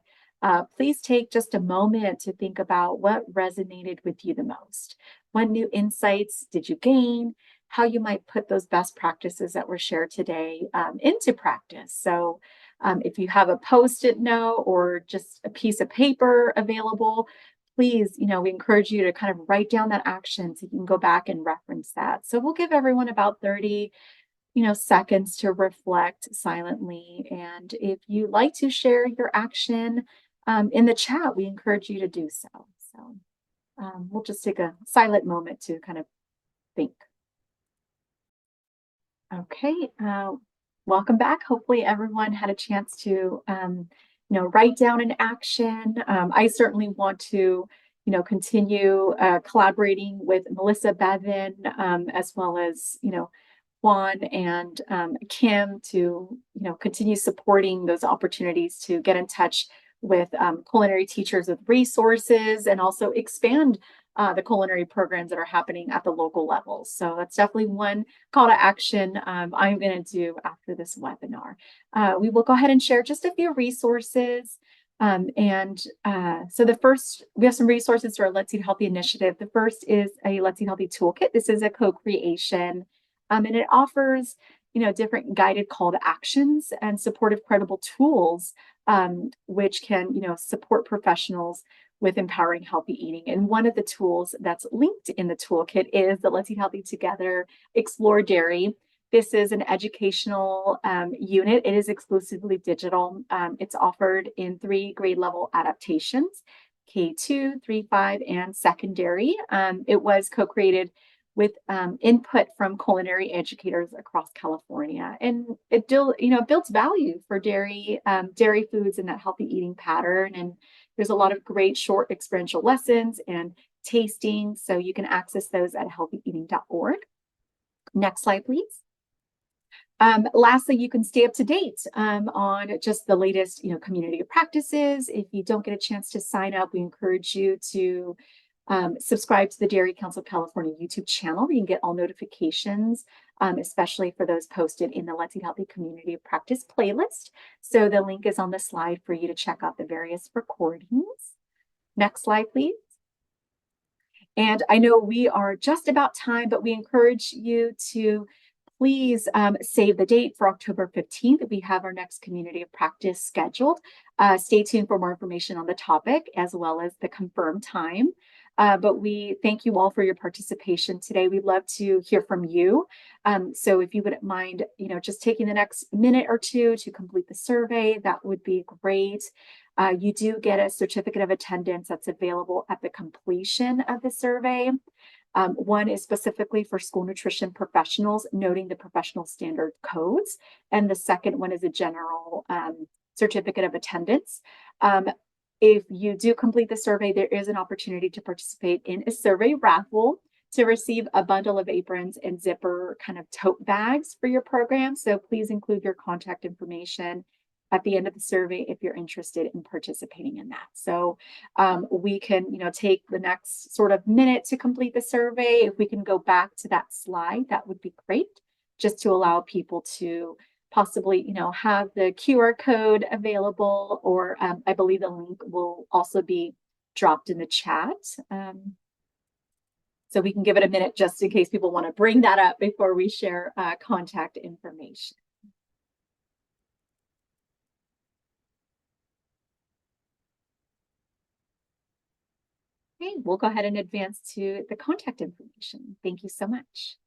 [SPEAKER 1] Please take just a moment to think about what resonated with you the most. What new insights did you gain? How you might put those best practices that were shared today into practice. So if you have a Post-it note or just a piece of paper available, please, we encourage you to kind of write down that action so you can go back and reference that. So we'll give everyone about 30 seconds to reflect silently. And if you like to share your action in the chat, we encourage you to do so. So we'll just take a silent moment to kind of think. Okay, welcome back. Hopefully everyone had a chance to, write down an action. I certainly want to, continue collaborating with Melissa, Bevyn, as well as, Juan and Kim to, continue supporting those opportunities to get in touch with culinary teachers with resources and also expand the culinary programs that are happening at the local level. So that's definitely one call to action I'm going to do after this webinar. We will go ahead and share just a few resources. So the first, we have some resources through our Let's Eat Healthy initiative. The first is a Let's Eat Healthy toolkit. This is a co-creation and it offers different guided call to actions and supportive credible tools which can, support professionals with empowering healthy eating. And one of the tools that's linked in the toolkit is the Let's Eat Healthy Together Explore Dairy. This is an educational unit. It is exclusively digital. It's offered in 3 grade level adaptations, K2, 3, 5, and secondary. It was co-created with input from culinary educators across California, and it builds value for dairy foods and that healthy eating pattern. And there's a lot of great short experiential lessons and tasting, so you can access those at healthyeating.org. Next slide, please. Lastly, you can stay up to date on just the latest community practices. If you don't get a chance to sign up, we encourage you to subscribe to the Dairy Council of California YouTube channel. You can get all notifications, especially for those posted in the Let's Eat Healthy Community Practice playlist. So the link is on the slide for you to check out the various recordings. Next slide, please. And I know we are just about time, but we encourage you to please save the date for October 15th. We have our next community of practice scheduled. Stay tuned for more information on the topic as well as the confirmed time. But we thank you all for your participation today. We'd love to hear from you. So if you wouldn't mind, just taking the next minute or two to complete the survey, that would be great. You do get a certificate of attendance that's available at the completion of the survey. One is specifically for school nutrition professionals, noting the professional standard codes. And the second one is a general certificate of attendance. If you do complete the survey, there is an opportunity to participate in a survey raffle to receive a bundle of aprons and zipper kind of tote bags for your program. So please include your contact information at the end of the survey if you're interested in participating in that. So we can, take the next sort of minute to complete the survey. If we can go back to that slide, that would be great, just to allow people to possibly, have the QR code available, or I believe the link will also be dropped in the chat. So we can give it a minute just in case people want to bring that up before we share contact information. Okay, we'll go ahead and advance to the contact information. Thank you so much.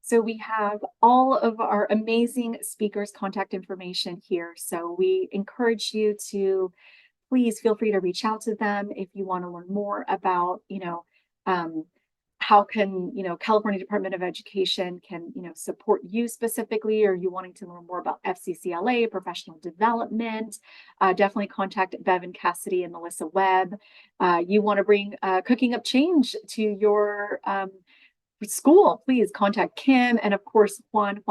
[SPEAKER 1] So we have all of our amazing speakers' contact information here. So we encourage you to please feel free to reach out to them if you want to learn more about, how can, California Department of Education can, support you specifically, or you wanting to learn more about FCCLA, professional development, definitely contact Bevyn Cassidy and Melissa Webb. You want to bring cooking up change to your school, please contact Kim and of course Juan,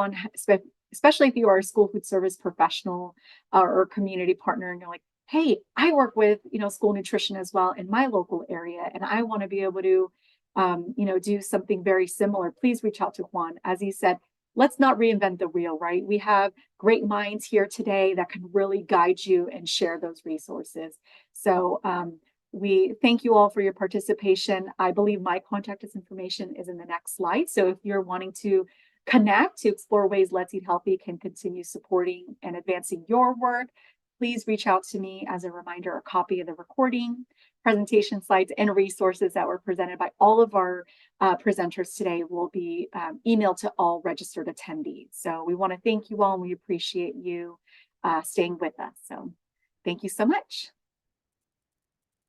[SPEAKER 1] especially if you are a school food service professional or community partner and you're like, hey, I work with school nutrition as well in my local area and I want to be able to do something very similar. Please reach out to Juan. As he said, let's not reinvent the wheel, right? We have great minds here today that can really guide you and share those resources. So we thank you all for your participation. I believe my contact information is in the next slide. So if you're wanting to connect to explore ways Let's Eat Healthy can continue supporting and advancing your work, please reach out to me. As a reminder, a copy of the recording, presentation slides, and resources that were presented by all of our presenters today will be emailed to all registered attendees. So we want to thank you all and we appreciate you staying with us. So thank you so much.